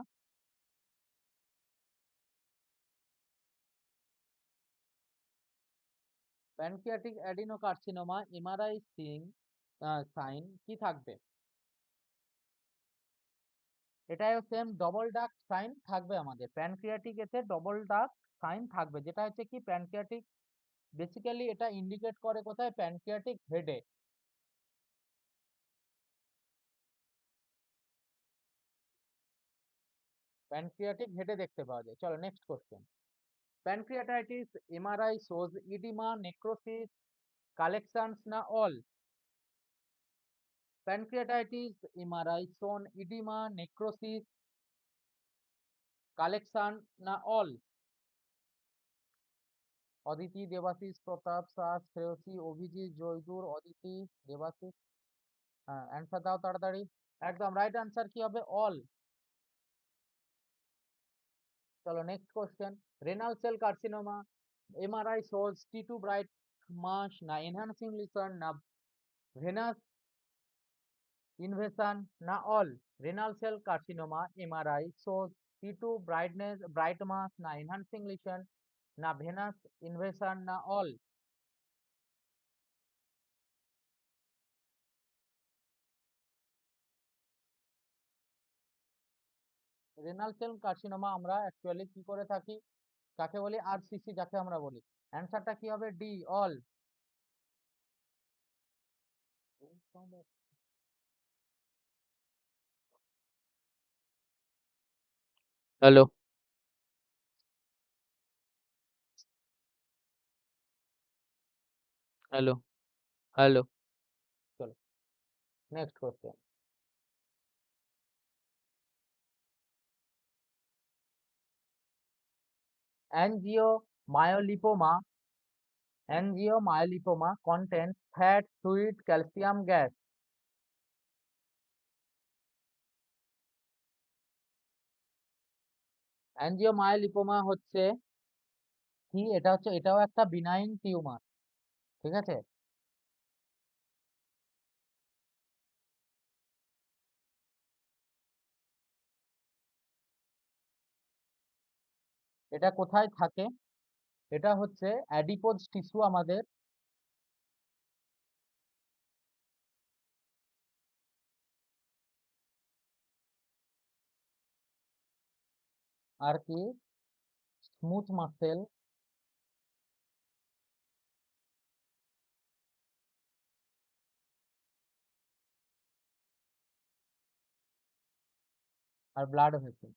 pancreatic adenocarcinoma MRI sign কি থাকবে, এটাও সেম ডবল ডাক সাইন থাকবে আমাদের। প্যানক্রিয়াটিক এতে ডবল ডাক সাইন থাকবে, যেটা হচ্ছে কি প্যানক্রিয়াটিক, বেসিক্যালি এটা ইন্ডিকেট করে কোথায়, প্যানক্রিয়াটিক হেডে। প্যানক্রিয়াটিক হেডে দেখতে পাওয়া যায়। চলো next question. Pancreatitis MRI shows oedema, necrosis, collections না all? Pancreatitis MRI shown oedema, necrosis, collection না অল? অদিতি, দেবাশিস, প্রতাপ, সাজ, শ্রেয়সী, অভিজিৎ, জয়দুর, অদিতি, দেবাশিস। হ্যাঁ, অ্যান্সার দাও তাড়াতাড়ি। একদম রাইট অ্যান্সার কি হবে? অল। চলো next question. Renal cell carcinoma MRI shows T2 bright mass না এনহান্সিং লিসন না ভেনাস ইনভেশন না all? Renal cell carcinoma MRI shows T2 bright mass না এনহান্সিং লিসন না ভেনাস ইনভেশন না অল? রেনাল সেল কার্সিনোমা আমরা actually কি করে থাকি, কাকে বলি? আরসিসি যাকে আমরা বলি। অ্যান্সারটা কি হবে? D, all. Hello, hello, hello. চলো next question. Angiomyolipoma contains fat, fluid, calcium gas. Angiomyolipoma হচ্ছে কি? এটা হচ্ছে, এটাও একটা বিনাইন টিউমার। ঠিক আছে? এটা কোথায় থাকে? এটা হচ্ছে অ্যাডিপোজ টিস্যু আমাদের, আর কি স্মুথ মাসেল আর ব্লাড ভেসেল।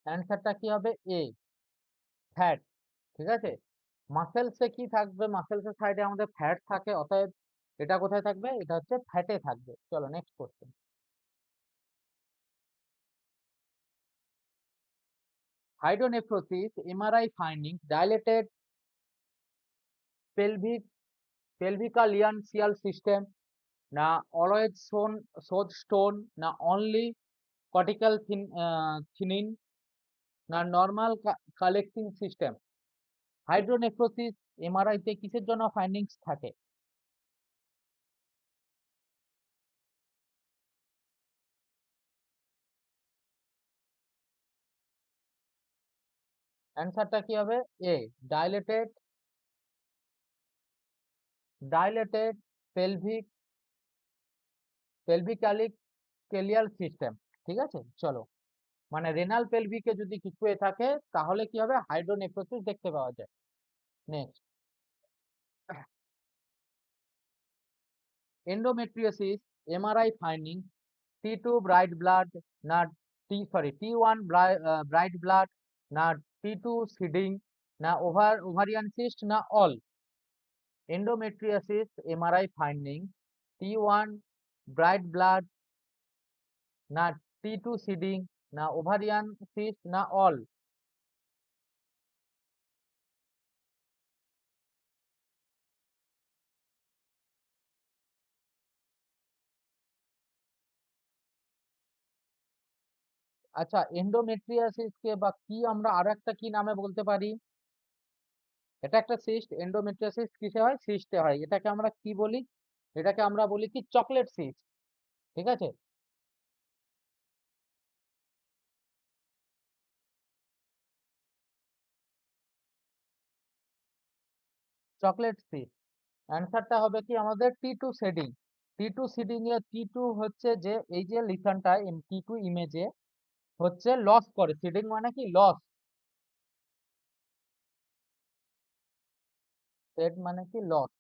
অ্যান্সারটা কি হবে? এ, ফ্যাট। ঠিক আছে? মাসেলসে কি থাকবে? মাসেলসের সাইডে আমাদের ফ্যাট থাকে, অতএব এটা কোথায় থাকবে? এটা হচ্ছে ফ্যাটে থাকবে। চলো next question. Hydronephrosis MRI finding dilated pelvic pelvicaliancial system না always shows stone না only cortical thinning না normal collecting system? Hydronephrosis MRI তে কিসের জন্য ফাইন্ডিংস থাকে? অ্যান্সারটা কি হবে? এ, ডাইলেটেড ডাইলেটেড পেলভিক পেলভিক্যালিক কেলিয়ার সিস্টেম। ঠিক আছে? চলো, মানে রেনাল পেলভিকে যদি কিছু হয়ে থাকে তাহলে কি হবে? হাইড্রোনেফ্রোসিস দেখতে পাওয়া যায়। Next, endometriosis MRI finding T2 bright blood না T1 bright blood না T2 seeding না ovarian cyst না all? endometriosis MRI finding T1 bright blood না T2 seeding না ovarian cyst না all? আচ্ছা, এন্ডোমেট্রিয়াসিস কে বা কি আমরা আরো একটা কি নামে বলতে পারি? এটা একটা সিস্ট। এন্ডোমেট্রিয়াসিস কিসে হয়? সিস্টে হয়। এটাকে আমরা কি বলি? এটাকে আমরা বলি কি? Chocolate cyst. ঠিক আছে? Chocolate cyst. অ্যান্সারটা হবে কি আমাদের? T2 shading. T2 সিডিং এ T2 হচ্ছে যে এই যে লিসনটা T2 ইমেজে হচ্ছে লস করে। সিডিং মানে কি? লস। সেড মানে কি? লস।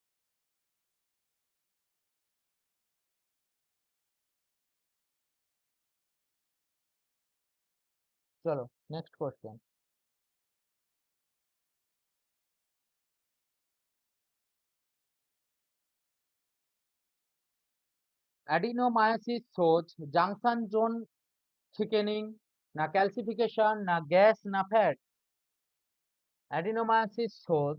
চলো next question. Adenomyosis shows junction zone thickening, না ক্যালসিফিকেশন, না গ্যাস, না ফ্যাট? অ্যাডিনোমায়োসিস shows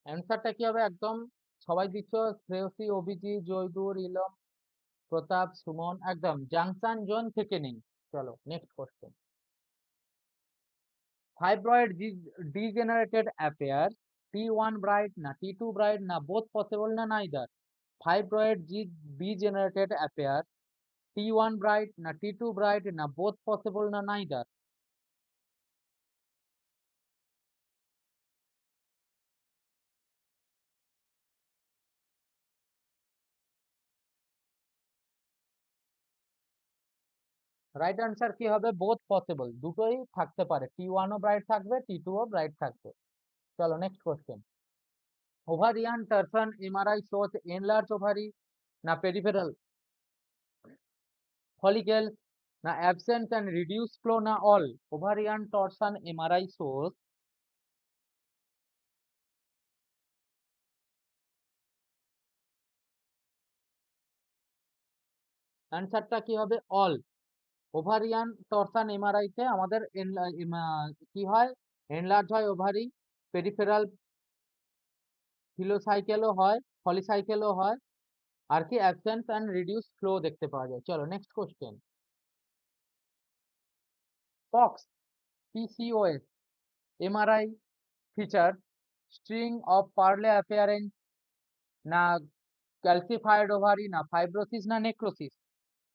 অ্যান্সারটা কি হবে একদম? সবাই দিচ্ছ, শ্রেয়সী, অভিজিৎ, জয়দুর, ইলম, প্রতাপ, সুমন, একদম জাংশন জোন থিকেনিং। চলো next question. Fibroid degenerated affair, T1 bright, না T2 ব্রাইট, না বোথ পসিবল, না neither? Fibroid degenerated affair, T1 bright, না T2 ব্রাইট, না বোথ পসিবল, না নাইদার? রাইট আনসার কি হবে? বোথ পসিবল, দুটোই থাকতে পারে, T1ও ব্রাইট থাকবে, T2ও ব্রাইট থাকবে। চলো next question. Ovarian torsion MRI shows enlarge ovary, না পেরিফেরাল follicles, না absent and reduced flow, না all? Ovarian torsion MRI shows অ্যান্সারটা কি হবে? অল। ওভারিয়ান টরসান এমআরআই তে আমাদের কি হয়? এনলার্জ হয় ওভারি, পেরিফেরাল ফিলোসাইকেলও হয়, ফলিসাইকেলও হয়, আর কি অ্যাবসেন্স অ্যান্ড রিডিউস ফ্লো দেখতে পাওয়া যায়। চলো নেক্সট কোশ্চেন। পক্স, PCOS MRI feature string of Parle appearance, না ক্যালসিফাইড ওভারি, না ফাইব্রোসিস, না নেক্রোসিস?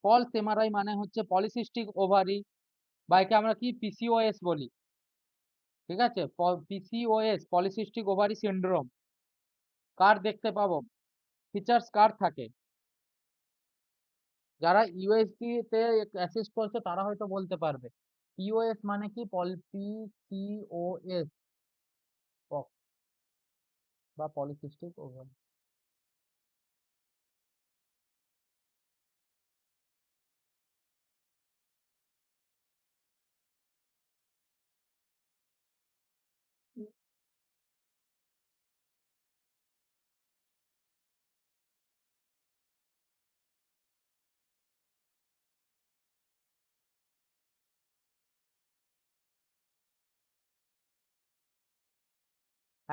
ফলস এমআরআই মানে হচ্ছে পলিসিস্টিক ওভারি, বা একে আমরা কি পিসিওএস বলি। ঠিক আছে, পিসিওএস পলিসিস্টিক ওভারি সিন্ড্রোম কার দেখতে পাবো? ফিচার্স কার থাকে? যারা ইউএসডি তে অ্যাসিস্ট করছে তারা হয়তো বলতে পারবে। পিওএস মানে কি? পিসিওএস বা পলিসিস্টিক ওভারি।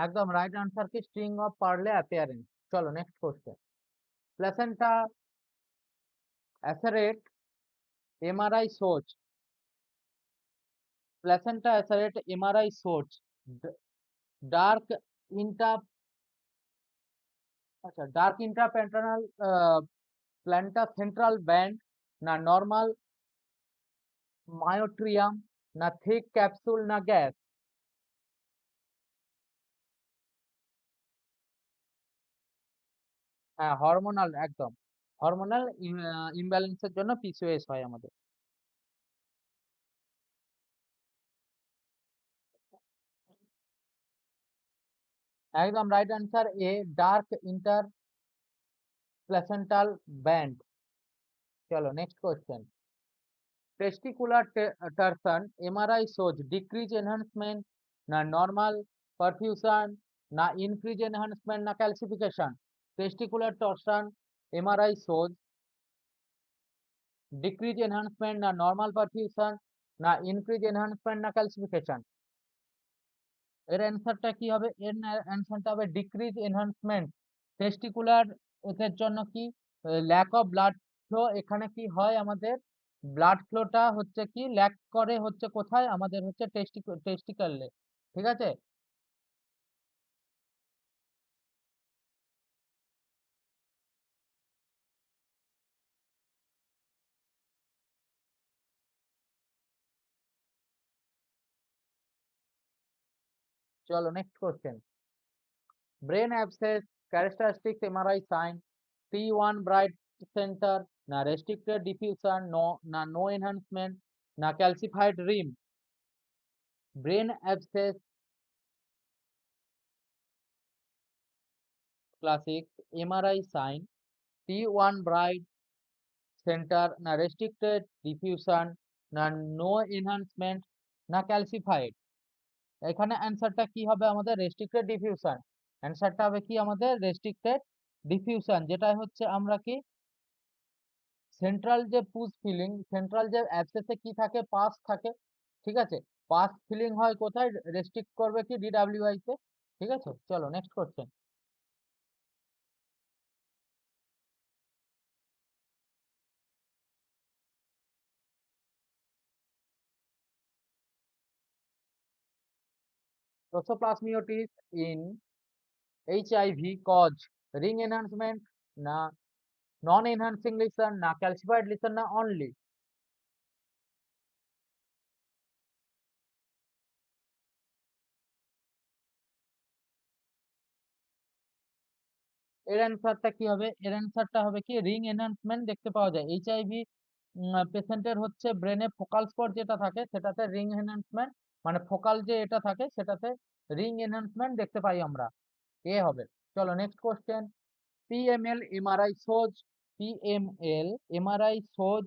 একদম রাইট আনসার কি স্ট্রিং অফ পার্লে অ্যাপিয়ারেন্স। চলো next question. Placenta accreta MRI shows, placenta accreta MRI shows dark inter আচ্ছা ডার্ক ইন্টারপ্যান্টানাল প্ল্যান্টা সেন্ট্রাল ব্যান্ড, না নর্মাল মায়োট্রিয়াম, না থিক ক্যাপসুল, না গ্যাস? হ্যাঁ হরমোনাল, একদম হরমোনাল ইমব্যালেন্সের জন্য পিসিওএস হয় আমাদের। একদম right answer A, dark inter placental band. চলো next question. Testicular torsion MRI shows decrease enhancement, না নর্মাল পারফিউশন, না ইনক্রিজ এনহান্সমেন্ট, না calcification? Testicular torsion MRI shows decrease enhancement, না নর্মাল পারফিউশন, না ইনক্রিজ এনহান্সমেন্ট, না ক্যালসিফিকেশন? এর অ্যান্সারটা কি হবে? এর অ্যান্সারটা হবে ডিক্রিজ এনহান্সমেন্ট। টেস্টিকুলার এর জন্য কি ল্যাক অফ ব্লাড ফ্লো, এখানে কি হয় আমাদের ব্লাড ফ্লোটা হচ্ছে কি ল্যাক করে হচ্ছে কোথায়? আমাদের হচ্ছে টেস্টিকলে। ঠিক আছে, চলো next question. Brain abscess characteristics MRI sign, T1 bright center, না রেস্ট্রিক্টেড ডিফিউশন, না নো এনহান্সমেন্ট, না calcified rim? Brain abscess classic, MRI sign, T1 bright center, না রেস্ট্রিক্টেড ডিফিউশন, না নো এনহান্সমেন্ট, না ক্যালসিফাইড। এখানে অ্যান্সারটা কি হবে আমাদের? Restricted diffusion. অ্যান্সারটা হবে কি আমাদের? রেস্ট্রিক্টেড ডিফিউশন, যেটা হচ্ছে আমরা কি সেন্ট্রাল যে পুশ ফিলিং, সেন্ট্রাল যে অ্যাবসেসে কি থাকে? পাস থাকে। ঠিক আছে, পাস ফিলিং হয় কোথায়? রেস্ট্রিক্ট করবে কি ডিডাব্লিউআই তে। ঠিক আছে, চলো next question. Toxoplasmosis in HIV cause ring enhancement, না নন এনহান্সিং লিসন, না ক্যালসিফাইড লিসন, না অনলি। এর অ্যান্সারটা কি হবে? এর অ্যান্সারটা হবে কি রিং এনহান্সমেন্ট দেখতে পাওয়া যায়। এইচআইভি পেশেন্টের হচ্ছে ব্রেনে ফোকাল স্পট যেটা থাকে সেটাতে রিং এনহান্সমেন্ট, মানে ফোকাল যে এটা থাকে সেটাতে রিং এনহান্সমেন্ট দেখতে পাই আমরা। এ হবে। চলো next question. PML MRI shows, PML MRI shows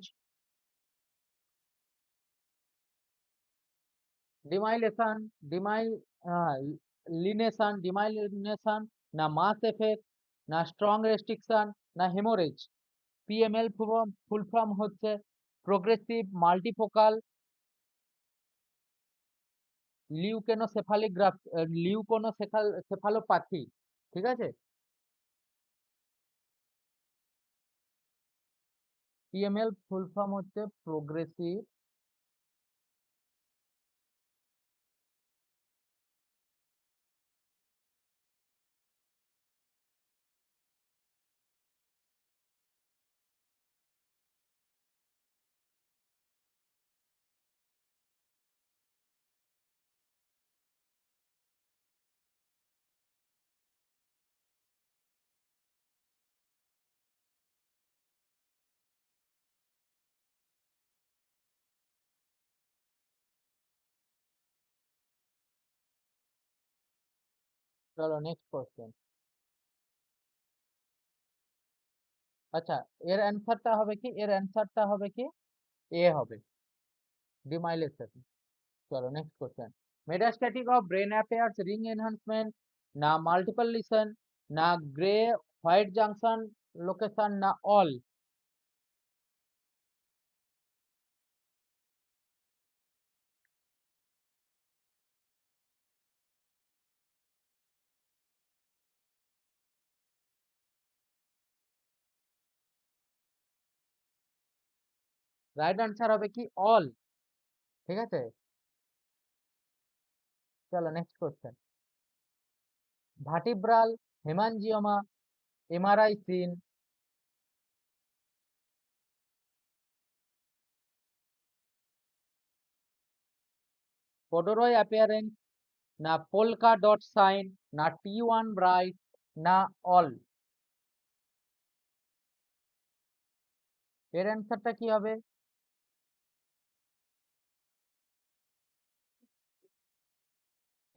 demyelination, demyelination, না মাস এফেক্ট, না স্ট্রং রেস্ট্রিকশন, না হেমোরেজ। পিএমএল ফুল ফর্ম হচ্ছে প্রোগ্রেসিভ মাল্টিফোকাল লিউকেনোসেফালিগ্রাফ, লিউকোনোসেফালোপ্যাথি। ঠিক আছে, পিএমএল ফুল ফর্ম হচ্ছে প্রোগ্রেসিভ চলো নেক্সট কোশ্চেন। আচ্ছা, এর অ্যান্সারটা হবে কি? এর অ্যান্সারটা হবে কি? এ হবে, ডিমাইলেশন। চলো next question. Metastatic of brain affairs ring enhancement, না মাল্টিপল লিসন, না গ্রে হোয়াইট জাংশন লোকেশন, না অল। রাইট অ্যান্সার হবে কি? অল। ঠিক আছে, চলো next question. Vertebral haemangioma MRI sign, corduroy appearance, না পোলকা ডট সাইন, না T1 ব্রাইট, না অল। এর অ্যান্সারটা কি হবে?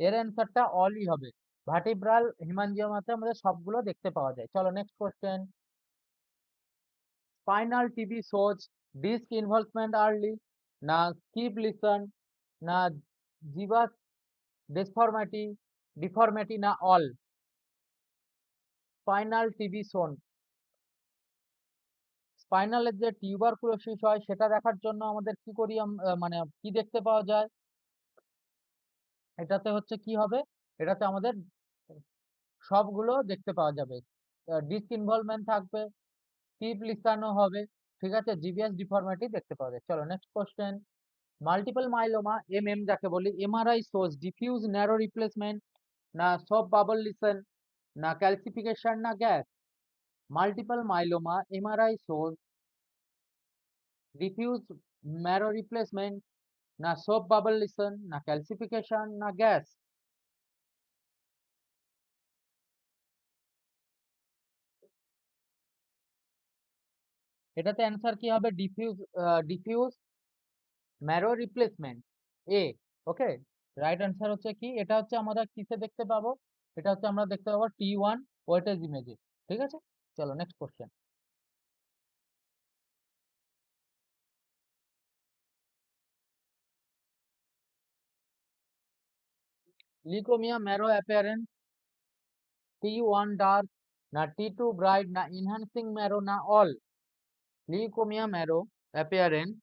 এর অ্যান্সারটা অলই হবে। ভার্টিব্রাল হিমানজিওমাতে আমাদের সবগুলো দেখতে পাওয়া যায়। চলো next question. Spinal TB shows disc involvement early, না স্কিপ লিসন, না জিবাস ডিসফরমিটি, না অল। স্পাইনাল টিবি শোন, স্পাইনালের যে টিউবারকুলোসিস হয় সেটা দেখার জন্য আমাদের কি করি মানে কি দেখতে পাওয়া যায়? এটাতে হচ্ছে কি হবে? এটাতে আমাদের সবগুলো দেখতে পাওয়া যাবে। ডিস্ক ইনভলভমেন্ট থাকবে, টিপ লিসানো হবে। ঠিক আছে, জিভিএস ডিফর্মিটি দেখতে পাওয়া যায়। চলো next question. Multiple myeloma MM যাকে বলি, MRI shows diffuse narrow replacement, না সব বাবল লিসন, না ক্যালসিফিকেশন, না gas. Multiple myeloma MRI shows diffuse narrow replacement, না সব বাবল লিসন, না ক্যালসিফিকেশন, না গ্যাস। এটাতে অ্যান্সার কি হবে? ডিফিউজ ম্যারো রিপ্লেসমেন্ট, এ। ওকে, রাইট অ্যান্সার হচ্ছে কি, এটা হচ্ছে আমরা কিসে দেখতে পাবো, এটা হচ্ছে আমরা দেখতে পাবো T1 ওয়েটেজ ইমেজে। ঠিক আছে, চলো next question. Leukaemia marrow appearance, T1 dark না T2 ব্রাইট না ইনহ্যান্সিং ম্যারো না অল? লিউকোমিয়া ম্যারো অ্যাপিয়ারেন্স,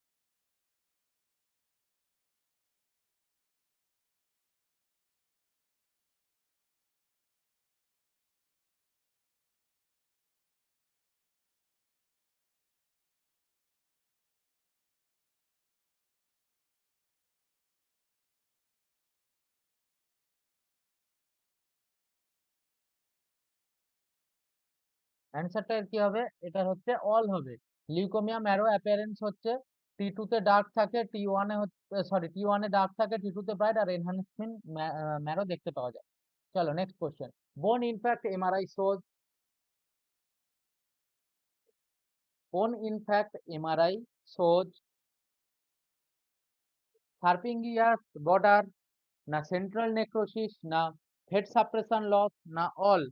অ্যান্সারটা কি হবে? এটা হচ্ছে অল হবে। লিউকোমিয়া ম্যারো অ্যাপিয়ারেন্স হচ্ছে T2 তে ডার্ক থাকে, T1 এ হচ্ছে, সরি, T1 এ ডার্ক থাকে, T2 তে ব্রাইট, আর এনহান্সমেন্ট ম্যারো দেখতে পাওয়া যায়। চলো নেক্সট কোশ্চেন। বোন ইনফ্যাক্ট এমআরআই শোজ, বোন ইনফ্যাক্ট এমআরআই শোজ সার্পিঙ্গিয়াস বর্ডার না সেন্ট্রাল নেক্রোসিস না হেড সাপ্রেশন লস না অল?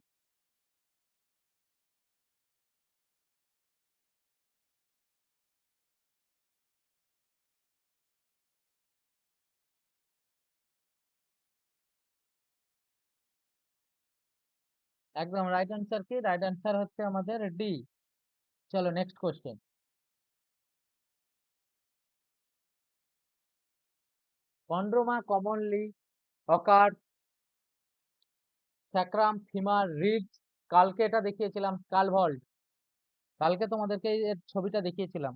একদম রাইট অ্যান্সার কি? রাইট অ্যান্সার হচ্ছে আমাদের ডি। চলো নেক্সট কোশ্চেন। কন্ড্রোমা কমনলি অকার স্যাক্রাম ফিমার রিবস, কালকে এটা দেখিয়েছিলাম স্কাল ভল্ট, কালকে তোমাদেরকে এর ছবিটা দেখিয়েছিলাম।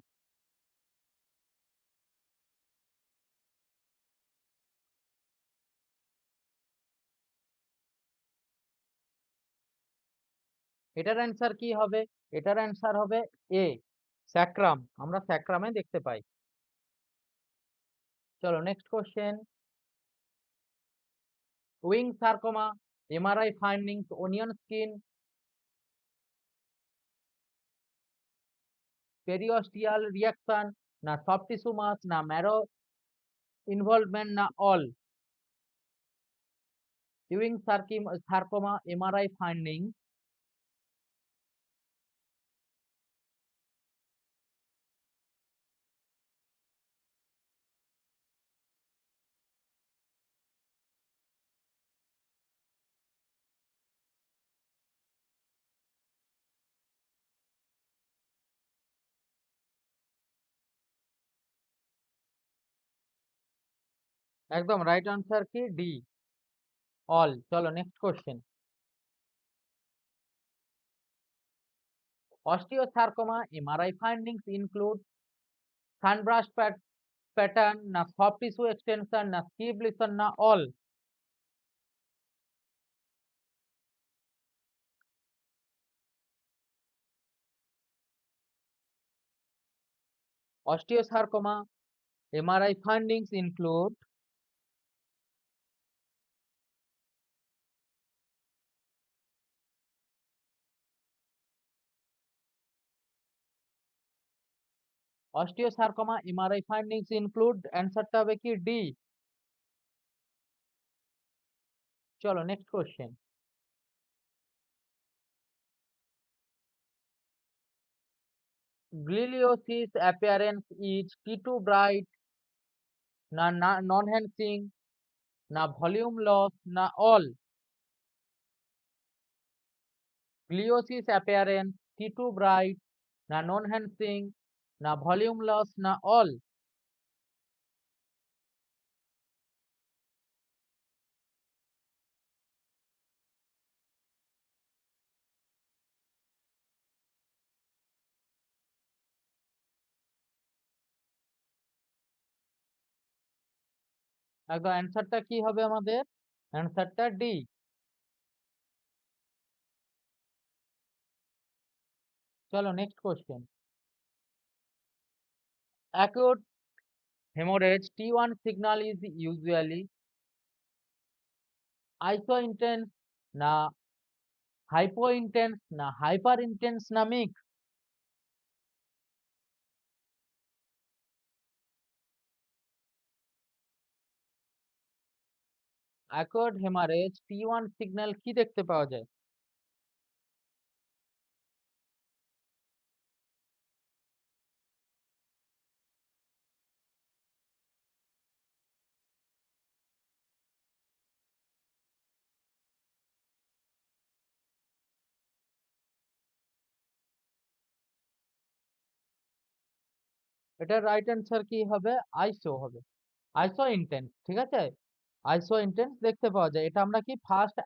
এটার অ্যান্সার কি হবে? এটার অ্যান্সার হবে এ, স্যাক্রাম, আমরা স্যাক্রামে দেখতে পাই। চলো next question. Ewing sarcoma MRI findings onion skin, periosteal reaction না সফট টিস্যু মাস না ম্যারো ইনভলভমেন্ট না all? Ewing sarcoma MRI finding, একদম রাইট আনসার কি ডি, অল। চলো next question. Osteosarcoma MRI findings include sunburst pattern না soft tissue extension না skip lesion না all? Osteosarcoma MRI findings include Osteosarcoma MRI findings include, অ্যান্সারটা হবে কি D. চলো next question. Gliosis appearance is T2 bright না non-enhancing না volume loss না all? Gliosis appearance T2 bright না non-enhancing না ভলিউম লস না অল? একদম অ্যান্সারটা কি হবে আমাদের? অ্যান্সারটা ডি। চলো next question. Acute hemorrhage T1 signal is usually isointense না hypointense না hyperintense না mix? Acquired haemorrhage T1 signal কি দেখতে পাওয়া যায়? এটার রাইট অ্যান্সার কি হবে? আইসো হবে। আইসো ইন্টেন্স, ঠিক আছে? আইসো ইন্টেন্স দেখতে পাওয়া যায়। এটা আমরা কি ফার্স্ট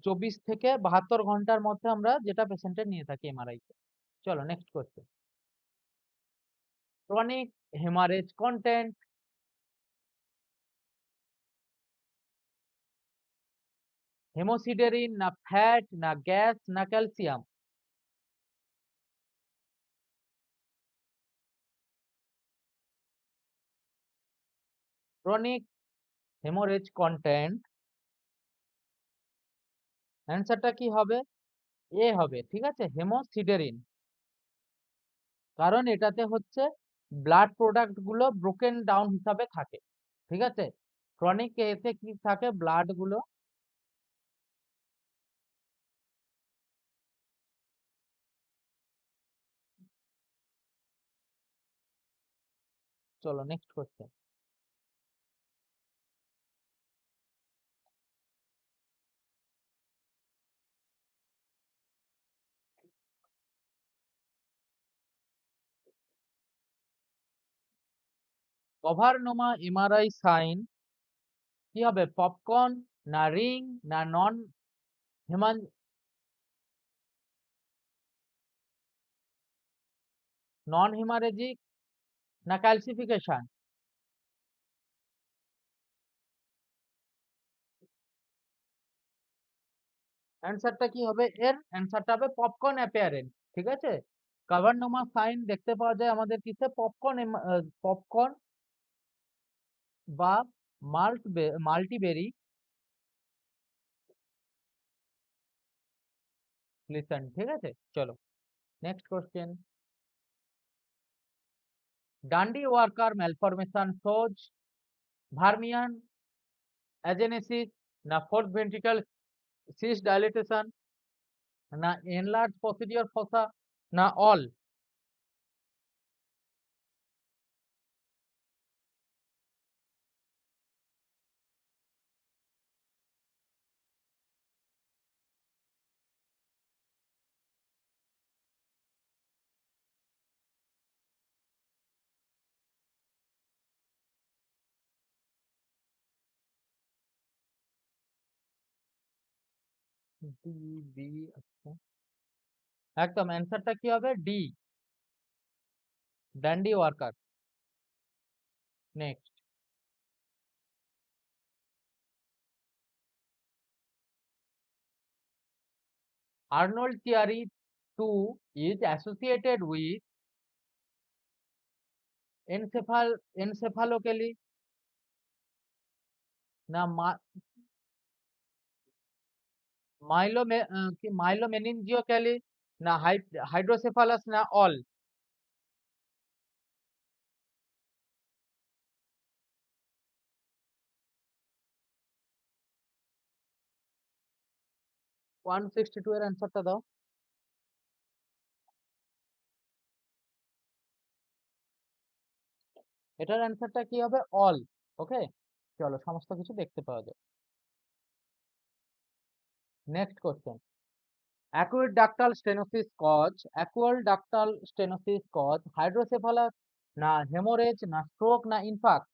24 থেকে 72 ঘন্টার মধ্যে আমরা যেটা পেশেন্টের নিয়ে থাকি এমআরআই তে। চলো next question. Chronic haemorrhage content, haemosiderin না ফ্যাট না গ্যাস না ক্যালসিয়াম? ক্রনিক হেমোরেজ কন্টেন্ট অ্যান্সারটা কি হবে? এ হবে, ঠিক আছে? হেমোসিডেরিন। কারণ এটাতে হচ্ছে ব্লাড প্রোডাক্ট গুলো ব্রোকেন ডাউন হিসাবে থাকে, ঠিক আছে? ক্রনিক এতে কি থাকে? ব্লাড গুলো। চলো নেক্সট কোশ্চেন। কভারনোমা এমআরআই সাইন কি হবে? পপকর্ন না রিং না নন হেমান নন হেমারেজিক না ক্যালসিফিকেশন? অ্যান্সারটা কি হবে? এর অ্যান্সারটা হবে পপকর্ন অ্যাপিয়ারেন্স, ঠিক আছে? কভারনোমা সাইন দেখতে পাওয়া যায় আমাদের কিসে? পপকর্ন বা মাল্টিবেরি লিসন, ঠিক আছে? চলো নেক্সট কোশ্চেন। ডান্ডি ওয়ার্কার ম্যালফরমেশন সোজ ভার্মিয়ান অ্যাজেনেসিস না ফোর্থ ভেন্ট্রিকল সিস্ট ডাইলেটেশন না এনলার্জ পসিডিওর ফসা না অল? ডি বি, আচ্ছা একদম অ্যান্সারটা কি হবে? D, Dandi worker. Next. Arnold Chiari 2 is associated with encephalocele না মাইলোমেনিনজিওক্যালি না হাইড্রোসেফালাস না অল? 162 এর অ্যান্সারটা দাও। এটার অ্যান্সারটা কি হবে? অল। ওকে, চলো সমস্ত কিছু দেখতে পাওয়া যায়। Next question. aqueductal stenosis cause hydrocephalus না হেমোরেজ না স্ট্রোক না ইনফার্ক্ট?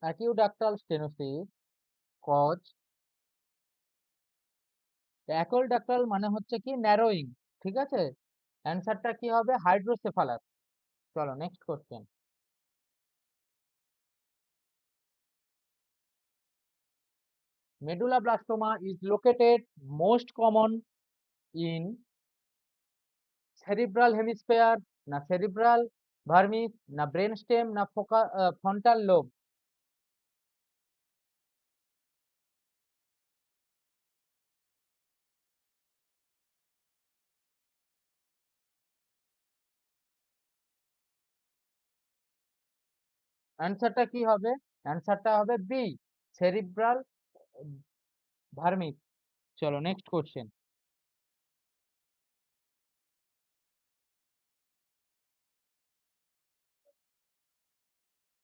aqueductal stenosis cause, aqueductal মানে হচ্ছে কি ন্যারোইং, ঠিক আছে? অ্যান্সারটা কি হবে? হাইড্রোসেফালাস। চলো next question. Medulloblastima is located most common in cerebral hemisphere না cerebral vermis না brainstem না frontal lobe? অ্যান্সারটা কি হবে? অ্যান্সারটা হবে বি, সেরিব্রাল ভার্মিস। চলো next question.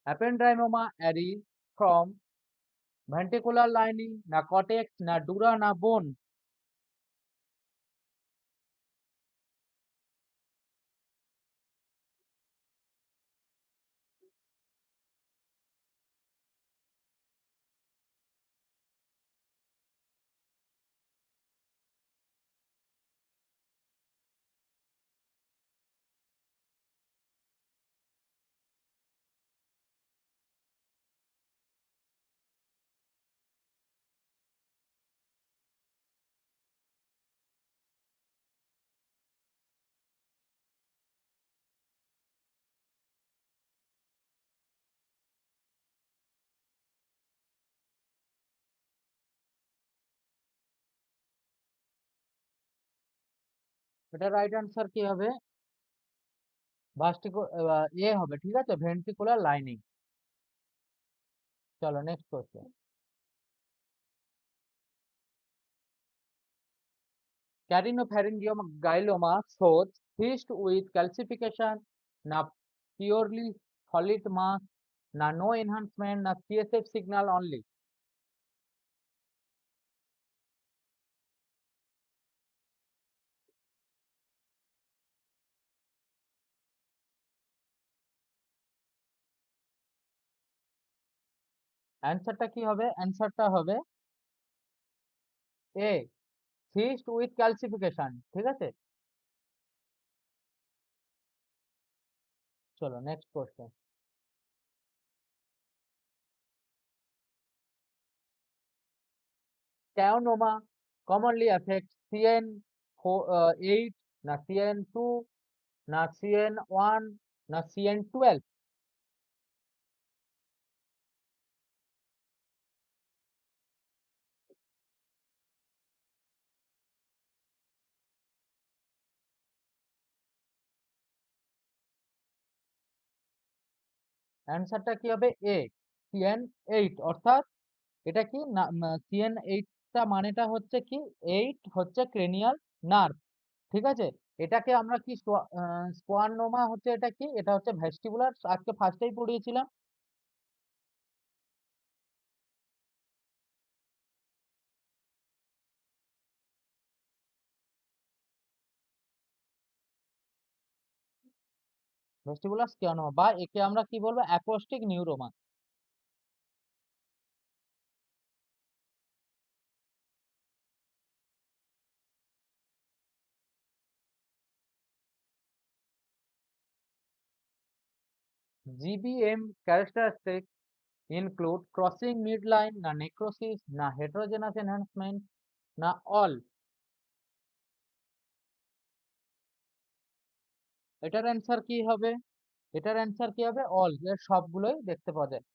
Ependymoma arises from ventricular lining, না কটেক্স, না ডুরা, না বোন? এটা রাইট অ্যান্সার কি হবে? ভাস্টিকো এ হবে, ঠিক আছে, ভেন্ট্রিকুলার লাইনিং। চলো next question. Carinophryngiogyoma shows cyst with calcification, na purely solid mass, na no enhancement, na CSF signal only. অ্যান্সারটা কি হবে? অ্যান্সারটা হবে এ, cyst with calcification, ঠিক আছে। চলো next question. Schwannoma commonly affects CN8, na CN2, na CN1, na CN12? অ্যান্সারটা কি হবে? এ, CN8, অর্থাৎ এটা কি না, CN8টা মানেটা হচ্ছে কি, 8 হচ্ছে ক্রেনিয়াল নার্ভ, ঠিক আছে। এটাকে আমরা কি স্কোয়ানোমা হচ্ছে, এটা কি, এটা হচ্ছে ভেস্টিবুলার, আজকে ফার্স্টেই পড়িয়েছিলাম। ভেস্টিবুলার স্কিয়ানোমা, বা একে আমরা কি বলবো, acoustic neuroma. GBM characteristics include crossing midline, না necrosis, না heterogeneous enhancement, না all? এটার অ্যান্সার কি হবে? এটার অ্যান্সার কি হবে? অল, এর সবগুলোই দেখতে পাওয়া যায়।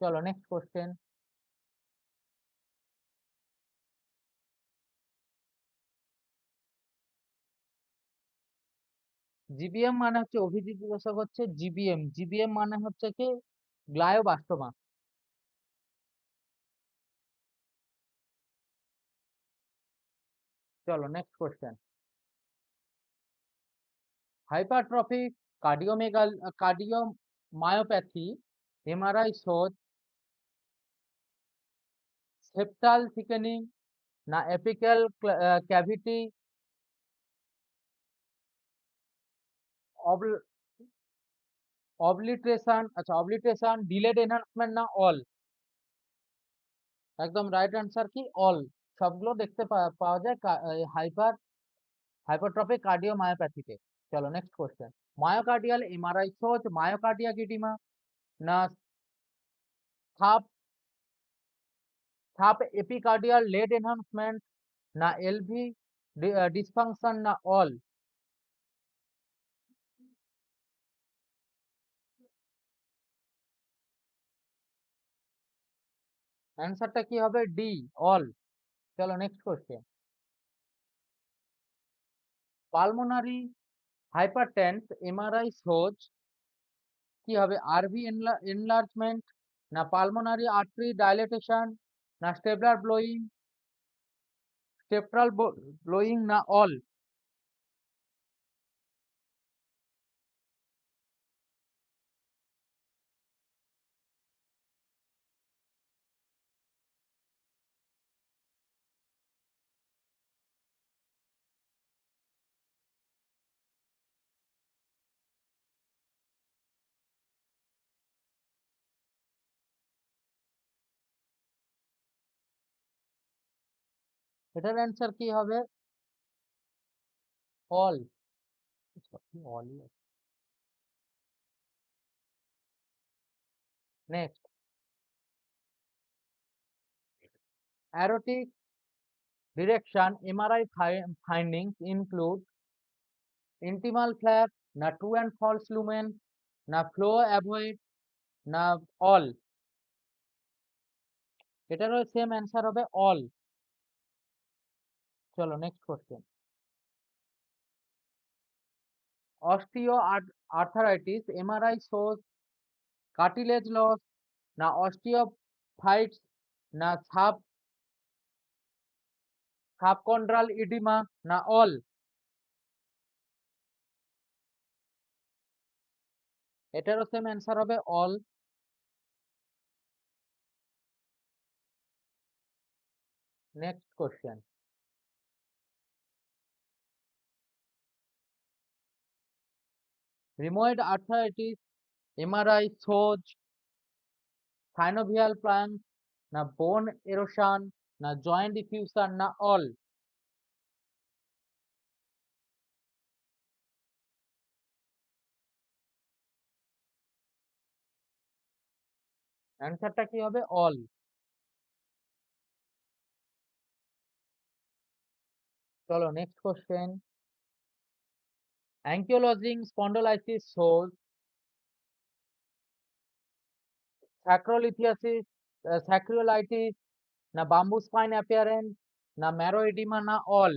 চলো নেক্সট কোশ্চেন। জিবিএম মানে হচ্ছে, অভিজিৎ বিবেচক হচ্ছে জিবিএম, জিবিএম মানে হচ্ছে কি, গ্লায়োবাস্টোমা। চলো next question. Hypertrophic cardiomyopathy MRI shows septal thickening, না এপিক্যাল ক্যাভিটি, অবলিট্রেশন, আচ্ছা অবলিট্রেশন, ডিলেড এনহান্সমেন্ট, না অল? একদম রাইট অ্যান্সার কি, অল, সবগুলো দেখতে পাওয়া যায় হাইপারট্রফিক কার্ডিওমায়োপ্যাথিতে। চলো next question. Myocardial MRI shows myocardiac oedema, না sub sub epicardial late enhancement, না এলভি ডিসফাংশন, না অল? অ্যান্সারটা কি হবে? D, all. চলো next question. Pulmonary hypertension MRI shows কি হবে? আরভি এনলার্জমেন্ট, না পালমোনারি আর্টারি ডাইলেটেশন, না স্টেপট্রাল ব্লোয়িং, না অল? এটার অ্যান্সার কি হবে? অল। অলই আছে। Next, aortic direction MRI findings include intimal flap, না true and false lumen, না flow avoid, না all? এটারও সেম অ্যান্সার হবে অল। চলো next question. Osteoarthritis MRI shows cartilage loss, না osteophytes, না সাবকন্ড্রাল ইডিমা, না অল? এটারও সেম অ্যান্সার হবে all. Next question. Rheumatoid arthritis MRI shows synovial plank, না বোন এরোশন, না জয়েন্ট ডিফিউশন, না অল? অ্যান্সারটা কি হবে? অল। চলো নেক্সট কোশ্চেন। অ্যাঙ্কিওলজিং স্পন্ডোলাইসিস শোজ স্যাক্রোলিথিয়াসিস, স্যাক্রিওলাইটিস, না বাম্বু স্পাইন অ্যাপিয়ারেন্স, না ম্যারো এডিমা, না অল?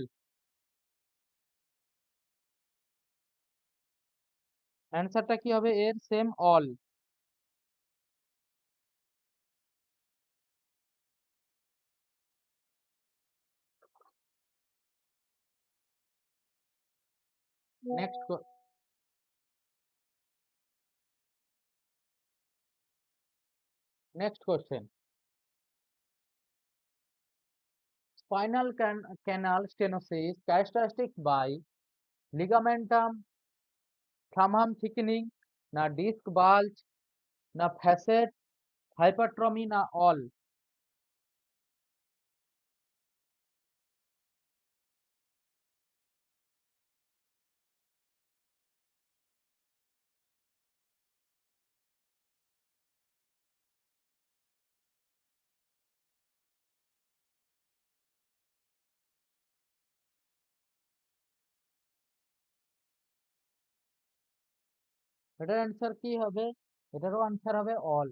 অ্যান্সারটা কি হবে এর? Same all. Next next question. Spinal canal stenosis characteristic by ligamentum flamum thickening, না ডিস্ক বাল্জ, না ফ্যাসেট হাইপারট্রমি, না অল? এটার অ্যান্সার কি হবে? এটারও অ্যান্সার হবে অল।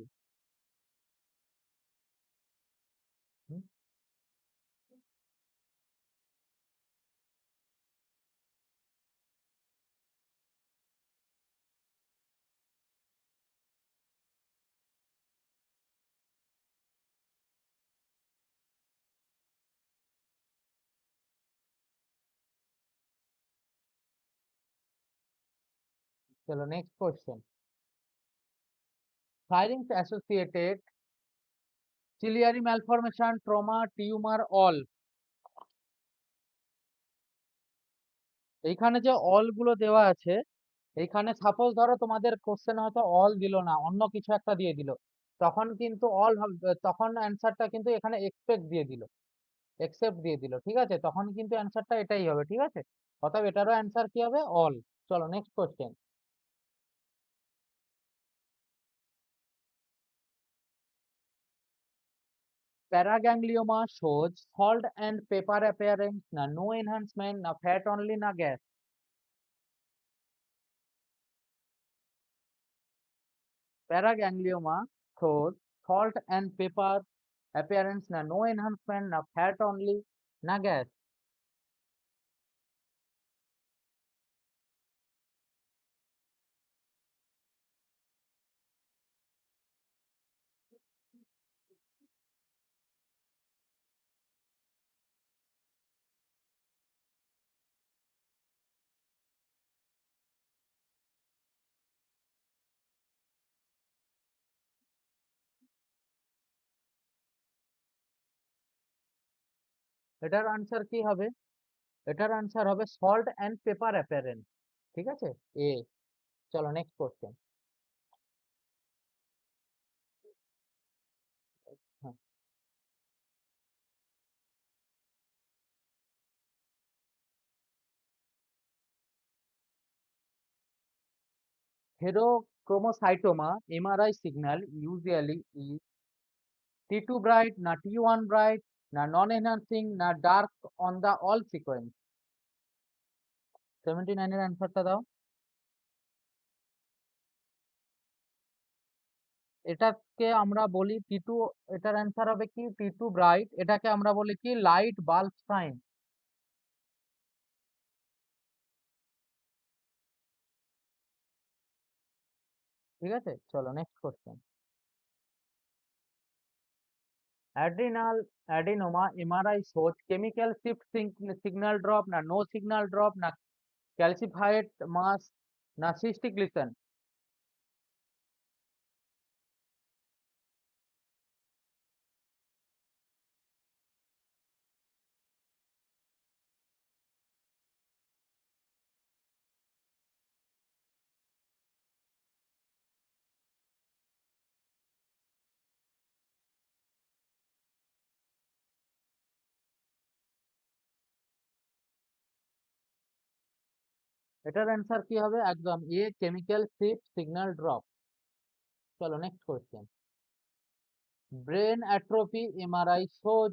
চলো নেক্সট কোশ্চেন। ফায়ারিংস associated Chiari malformation, trauma, tumour, all? এইখানে যে অল গুলো দেওয়া আছে, এইখানে সাপোজ ধরো তোমাদের কোশ্চেন হয়তো অল দিল না, অন্য কিছু একটা দিয়ে দিল, তখন কিন্তু তখন অ্যান্সারটা কিন্তু এখানে এক্সেপ্ট দিয়ে দিল, ঠিক আছে? তখন কিন্তু অ্যান্সারটা এটাই হবে, ঠিক আছে? অতএব এটারও অ্যান্সার কি হবে? অল। চলো next question. Paraganglioma shows salt and pepper appearance, না নো এনহান্সমেন্ট, না ফ্যাট অনলি, না gas? Paraganglioma shows salt and pepper appearance, না নো এনহান্সমেন্ট, না ফ্যাট অনলি, না গ্যাস? এটার আনসার কি হবে? এটার আনসার হবে সল্ট অ্যান্ড পেপার অ্যাপারেন্ট। ঠিক আছে, এ। চলো নেক্সট কোশ্চেন। হ্যাঁ, heterochromoscytoma MRI signal usually is T2 bright না T1 bright না non-enhancing না dark on the all sequence। 79 এর অ্যান্সারটা দাও। এটাকে আমরা বলি T2, এটার অ্যান্সার হবে কি T2 ব্রাইট, এটাকে আমরা বলি কি লাইট বাল্ব সাইন। ঠিক আছে, চলো next question. Adrenal adenoma MRI shows chemical shift signal drop না নো সিগন্যাল ড্রপ না ক্যালসিফাইড মাস না সিস্টিক লিসন। এটার অ্যান্সার কি হবে? একদম A, chemical shift signal drop. চলো next question. Brain atrophy MRI shows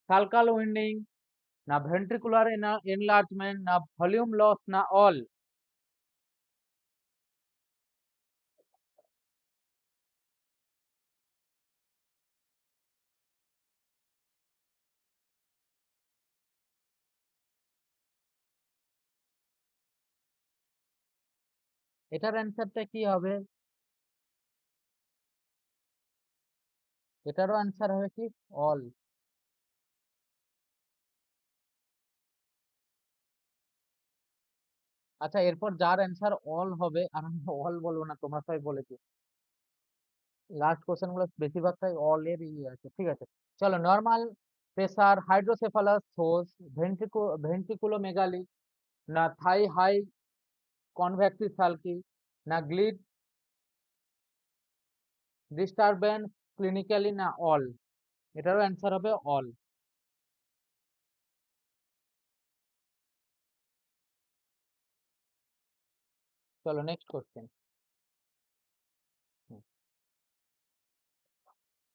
sulcal উইন্ডিং না ভেন্ট্রিকুলার এনলার্জমেন্ট না ভলিউম লস না অল। এটার অ্যান্সারটা কি হবে? এটারও অ্যান্সার হবে কি অল। আচ্ছা, এরপর যার অ্যান্সার অল হবে, আর আমি অল বলবো না, তোমরা সবাই বলেছি, লাস্ট কোশ্চেন গুলো বেশিরভাগটাই অল এর আছে। ঠিক আছে, চলো। নর্মাল প্রেসার হাইড্রোসেফালাস সোর্স ভেন্ট্রিকুলোমেগালি না থাই হাই কনভেক্টিভ সালকি না গ্লিড ডিস্টারবেন্স ক্লিনিক্যালি না অল। এটারও অ্যান্সার হবে অল। চলো next question.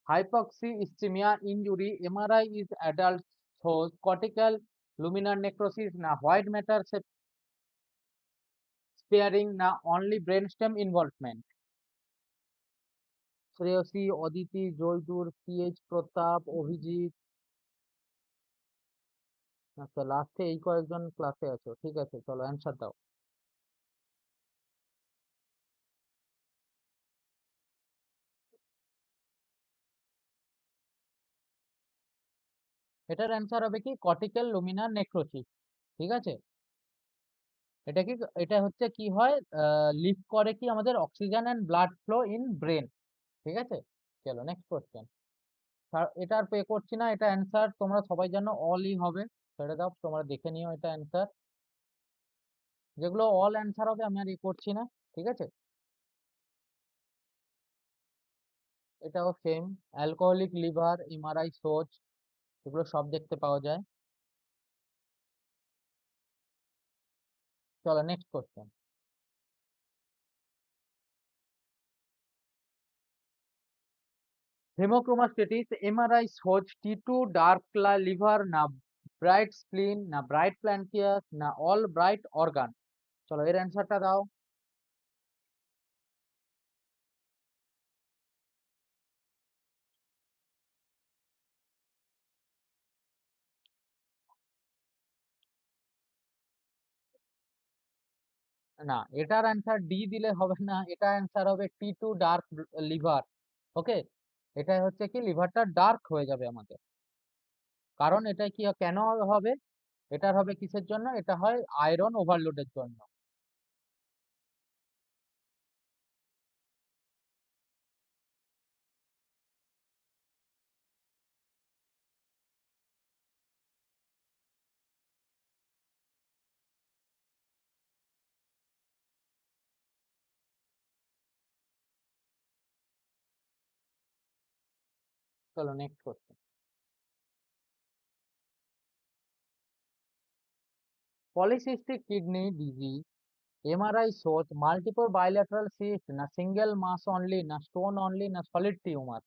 Hypoxia ischemia injury MRI is adult shows cortical luminal necrosis na white matter sparing na only brainstem involvement। Shreyasi, Aditi, Jaydur, PH Pratap, Abhijit. আচ্ছা, লাস্টে এই কয়েকজন ক্লাসে আছো। ঠিক আছে, চলো অ্যান্সার দাও। এটার অ্যান্সার হবে কি কর্টিক্যাল লুমিনার নেক্রোসিস। ঠিক আছে, এটা কি, এটা হচ্ছে কি হয়, লিফট করে কি আমাদের oxygen and blood flow in brain. ঠিক আছে, চলো নেক্সট কোশ্চেন। এটা আর পে করছি না, এটা অ্যান্সার তোমরা সবাই জানো অলই হবে। ছেড়ে দাও, তোমরা দেখে নিও এটা অ্যান্সার। যেগুলো অল অ্যান্সার হবে আমি আর করছি না। ঠিক আছে, এটাও same. Alcoholic liver MRI shows, এগুলো সব দেখতে পাওয়া যায়। চলো next question. Haemochromatosis MRI shows T two dark liver না ব্রাইট স্প্লিন না ব্রাইট প্ল্যান্টিয়াস না অল ব্রাইট অর্গান। চলো এর অ্যান্সারটা দাও। না, এটার অ্যান্সার ডি দিলে হবে না, এটা অ্যান্সার হবে টি2 ডার্ক লিভার। ওকে, এটা হচ্ছে কি লিভারটা ডার্ক হয়ে যাবে আমাদের। কারণ এটা কি কেন হবে? এটার হবে কিসের জন্য? এটা হয় আয়রন ওভারলোডের জন্য। চলো next question. Polycystic kidney disease MRI shows multiple bilateral cyst না সিঙ্গেল মাস অনলি না স্টোন অনলি না সলিড টিউমার।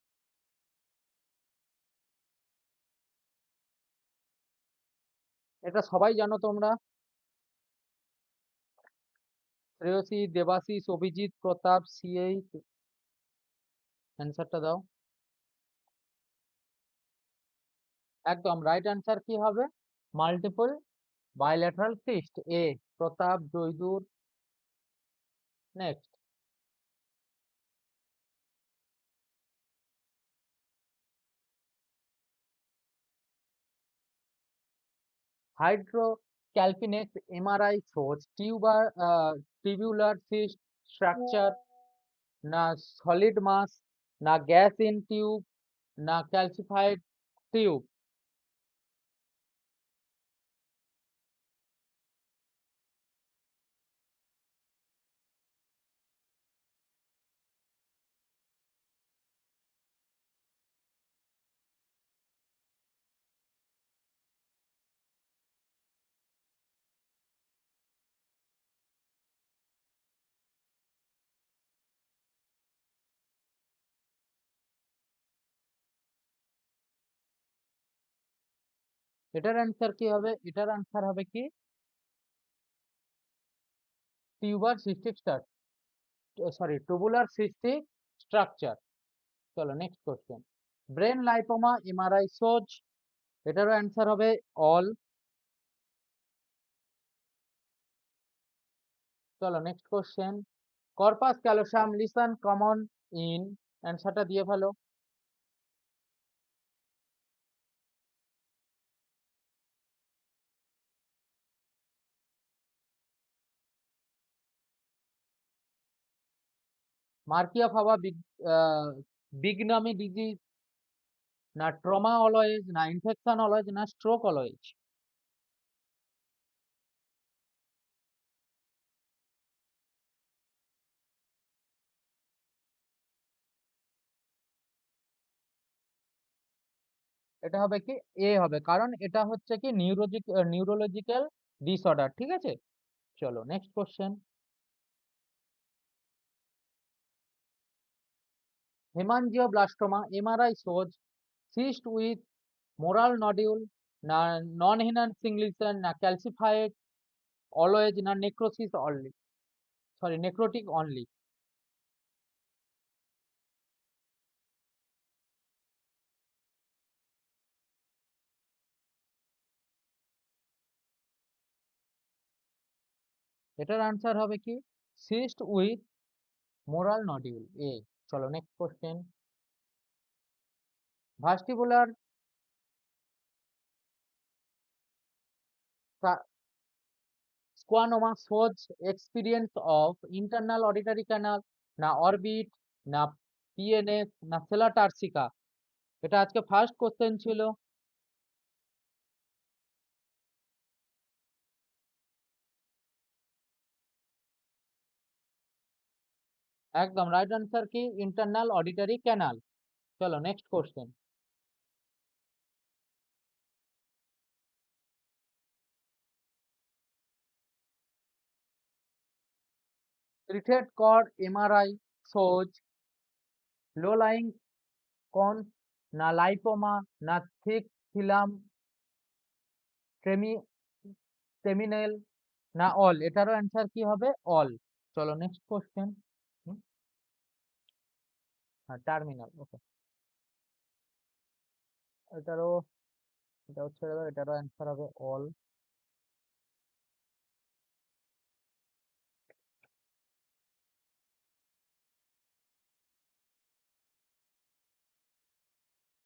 এটা সবাই জানো তোমরা। শ্রেয়সী, দেবাশিস, অভিজিৎ, প্রতাপ, সিএইচ, অ্যান্সারটা দাও। একদম রাইট অ্যান্সার কি হবে? Multiple bilateral cyst, A Pratap, Jaydur. Next, hydrocalcinex MRI shows tubular cyst structure না solid mass না gas in tube না calcified tube। এটার অ্যান্সার কি হবে? এটার অ্যান্সার হবে কি tubular cystic tubular cystic structure। চলো next question. Brain lipoma MRI shows, এটারও অ্যান্সার হবে অল। চলো next question. Corpus callosum lesion common in, অ্যান্সারটা দিয়ে ফেলো। মার্কিয়া ফাবা বিগনামি ডিজিজ না ট্রমা অলওয়েজ না ইনফেকশন অলওয়েজ না স্ট্রোক অলওয়েজ। এটা হবে কি এ হবে, কারণ এটা হচ্ছে কি নিউরোলজিক্যাল ডিসঅর্ডার, ঠিক আছে। চলো next question. Haemangioblastoma MRI shows cyst with mural nodule না নন হেনান্সিং লিসন না ক্যালসিফাইড অলওয়েজ না necrosis only, sorry necrotic only. এটার আনসার হবে কি cyst with mural nodule, A. চলো next question. Vestibular schwannoma shows experience of internal auditory canal না orbit না PNS না সেলা টার্সিকা। এটা আজকে ফার্স্ট কোশ্চেন ছিল। একদম রাইট আনসার কি ইন্টারনাল অডিটরি ক্যানাল। চলো next question. treated cord MRI shows low-lying cons না লাইপোমা না thick film terminal না অল। এটারও অ্যান্সার কি হবে অল। চলো নেক্সট কোশ্চেন। হ্যাঁ টার্মিনাল, ওকে। এটারও এটাও ছেড়ে দাও, এটারও অ্যান্সার হবে all.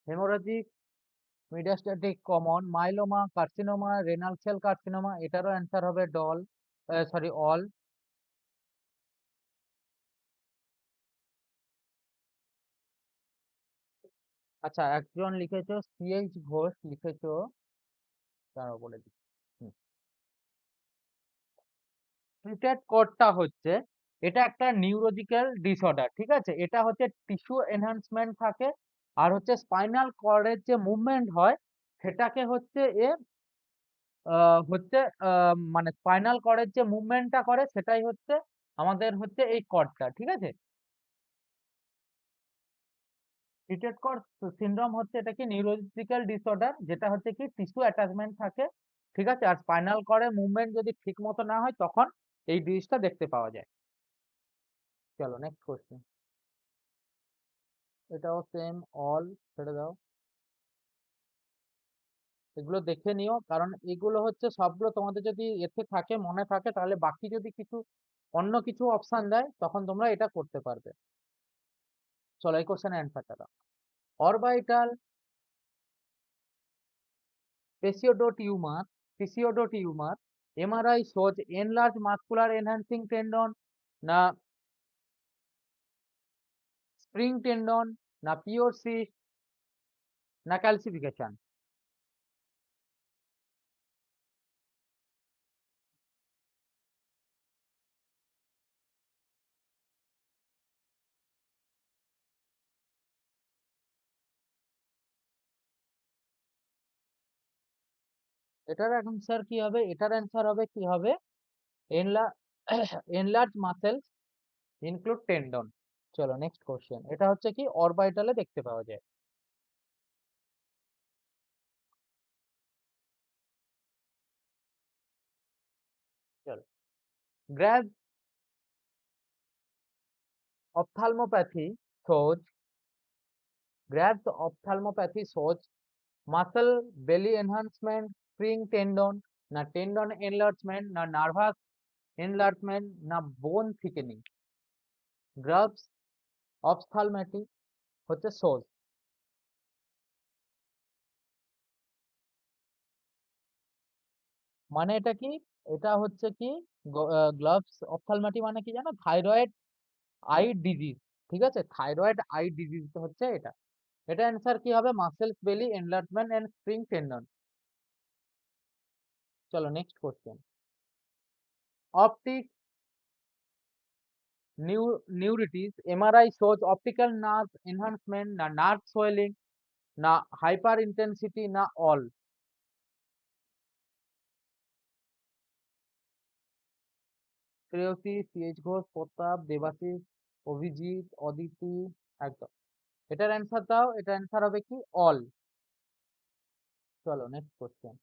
Haemorrhagic metastatic common myeloma carcinoma renal cell carcinoma, এটারও অ্যান্সার হবে অল। আচ্ছা একজন লিখেছো সিএইচ ঘোষ লিখেছো, তারাও বলে দিচ্ছি। ট্রিটেড কোডটা হচ্ছে এটা একটা নিউরোলজিক্যাল ডিসঅর্ডার, ঠিক আছে। এটা হচ্ছে টিস্যু এনহান্সমেন্ট থাকে আর হচ্ছে স্পাইনাল কর্ডের যে মুভমেন্ট হয় সেটাকে হচ্ছে হচ্ছে মানে স্পাইনাল কর্ডের যে মুভমেন্টটা করে সেটাই হচ্ছে আমাদের হচ্ছে এই কর্ডটা, ঠিক আছে? রিটেড কর্ড সিনড্রোম হচ্ছে এটা কি নিউরোলজিক্যাল ডিসঅর্ডার, যেটা হচ্ছে কি টিস্যু অ্যাটাচমেন্ট থাকে, ঠিক আছে? আর স্পাইনাল কর্ডের মুভমেন্ট যদি ঠিক মতো না হয় তখন এই জিনিসটা দেখতে পাওয়া যায়। চলো নেক্সট কোশ্চেন। এটাও সেম, অল ছেড়ে দাও, এগুলো দেখে নিও, কারণ এগুলো হচ্ছে সবগুলো তোমাদের যদি এতে থাকে মনে থাকে তাহলে বাকি যদি কিছু অন্য কিছু অপশন দেয় তখন তোমরা এটা করতে পারবে। চলো এই কোশ্চেনের অ্যান্সারটা দাও। Orbital Pseudotumor MRI shows enlarged muscular enhancing tendon, না spring tendon, না pure cyst, না calcification। এটার অ্যান্সার কি হবে? এটার অ্যান্সার হবে কি হবে? এনলা এনলার্জ মাসেলস ইনক্লুড টেন্ডন। চলো নেক্সট কোশ্চেন। এটা হচ্ছে কি অরবাইটালে দেখতে পাওয়া যায়। চলো, grab ophthalmopathy shows Grab's ophthalmopathy shows muscle belly enhancement, spring tendon, না tendon enlargement, না nervous enlargement, না bone thickening। Grab's ophthalmopathy হচ্ছে shows, মানে এটা কি? এটা হচ্ছে কি গ্লাভস অপথ্যালমাটি মানে কি জানো? থাইরয়েড আই ডিজিজ, ঠিক আছে? থাইরয়েড আই ডিজিজ হচ্ছে এটা। এটা অ্যান্সার কি হবে? মাসেলস বেলি এনলার্জমেন্ট এন্ড স্প্রিং টেন্ডন। চলো next question. Optic neuritis MRI shows optical nerve enhancement, না nerve swelling, না hyper intensity, না all। শ্রেয়সী, সিএইচ ঘোষ, প্রতাপ, দেবাশিস, অভিজিৎ, অদিতি, একদম। এটার অ্যান্সার দাও। এটার অ্যান্সার হবে কি অল। চলো next question.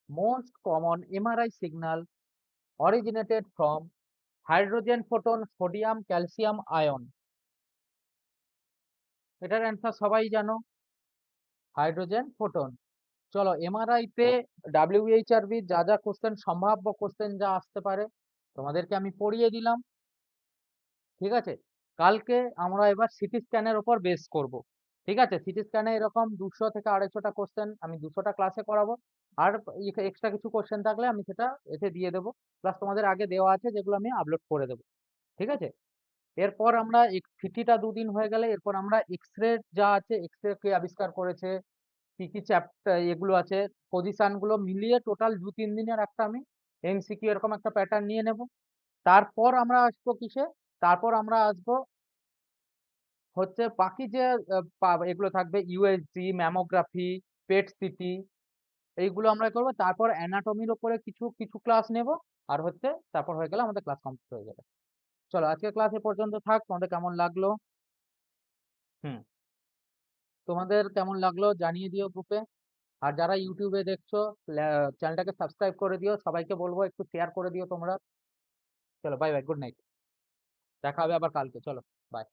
Most common MRI signal originated from hydrogen photon, sodium, calcium, ion. এটার অ্যান্সার সবাই জানো, হাইড্রোজেন ফোটন। চলো এমআরআই তে ডাব্লিউএইচআরবি যা যা কোশ্চেন, সম্ভাব্য কোশ্চেন যা আসতে পারে তোমাদেরকে আমি পড়িয়ে দিলাম, ঠিক আছে? কালকে আমরা এবার সিটি স্ক্যানের উপর বেস করব, ঠিক আছে? সিটি স্ক্যানে এরকম 200 থেকে 250টা কোশ্চেন আমি 200টা ক্লাসে করাবো, আর এক্সট্রা কিছু কোশ্চেন থাকলে আমি সেটা এতে দিয়ে দেবো, প্লাস তোমাদের আগে দেওয়া আছে যেগুলো আমি আপলোড করে দেবো, ঠিক আছে? এরপর আমরা সিটিটা 2 দিন হয়ে গেলে এরপর আমরা এক্স রে যা আছে, এক্স রে কে আবিষ্কার করেছে, কি কি চ্যাপ্টার এগুলো আছে, পজিশন গুলো মিলিয়ে টোটাল 2-3 দিনের একটা আমি এমসিকিউ এরকম একটা প্যাটার্ন নিয়ে নেব। তারপর আমরা আসবো কিসে? তারপর আমরা আসবো হচ্ছে বাকি যে এগুলো থাকবে, ইউএসজি, ম্যামোগ্রাফি, পেট সিটি, এইগুলো আমরা করবো। তারপর অ্যানাটমির উপরে কিছু কিছু ক্লাস নেব, আর হচ্ছে তারপর হয়ে গেলে আমাদের ক্লাস কমপ্লিট হয়ে যাবে। চলো আজকের ক্লাস এ পর্যন্ত থাক। তোমাদের কেমন লাগলো? হুম, তোমাদের কেমন লাগলো জানিয়ে দিও গ্রুপে। আর যারা ইউটিউবে দেখছো চ্যানেলটাকে সাবস্ক্রাইব করে দিও, সবাইকে বলবো একটু শেয়ার করে দিও তোমরা। চলো বাই বাই, গুড নাইট, দেখা হবে আবার কালকে। চলো বাই।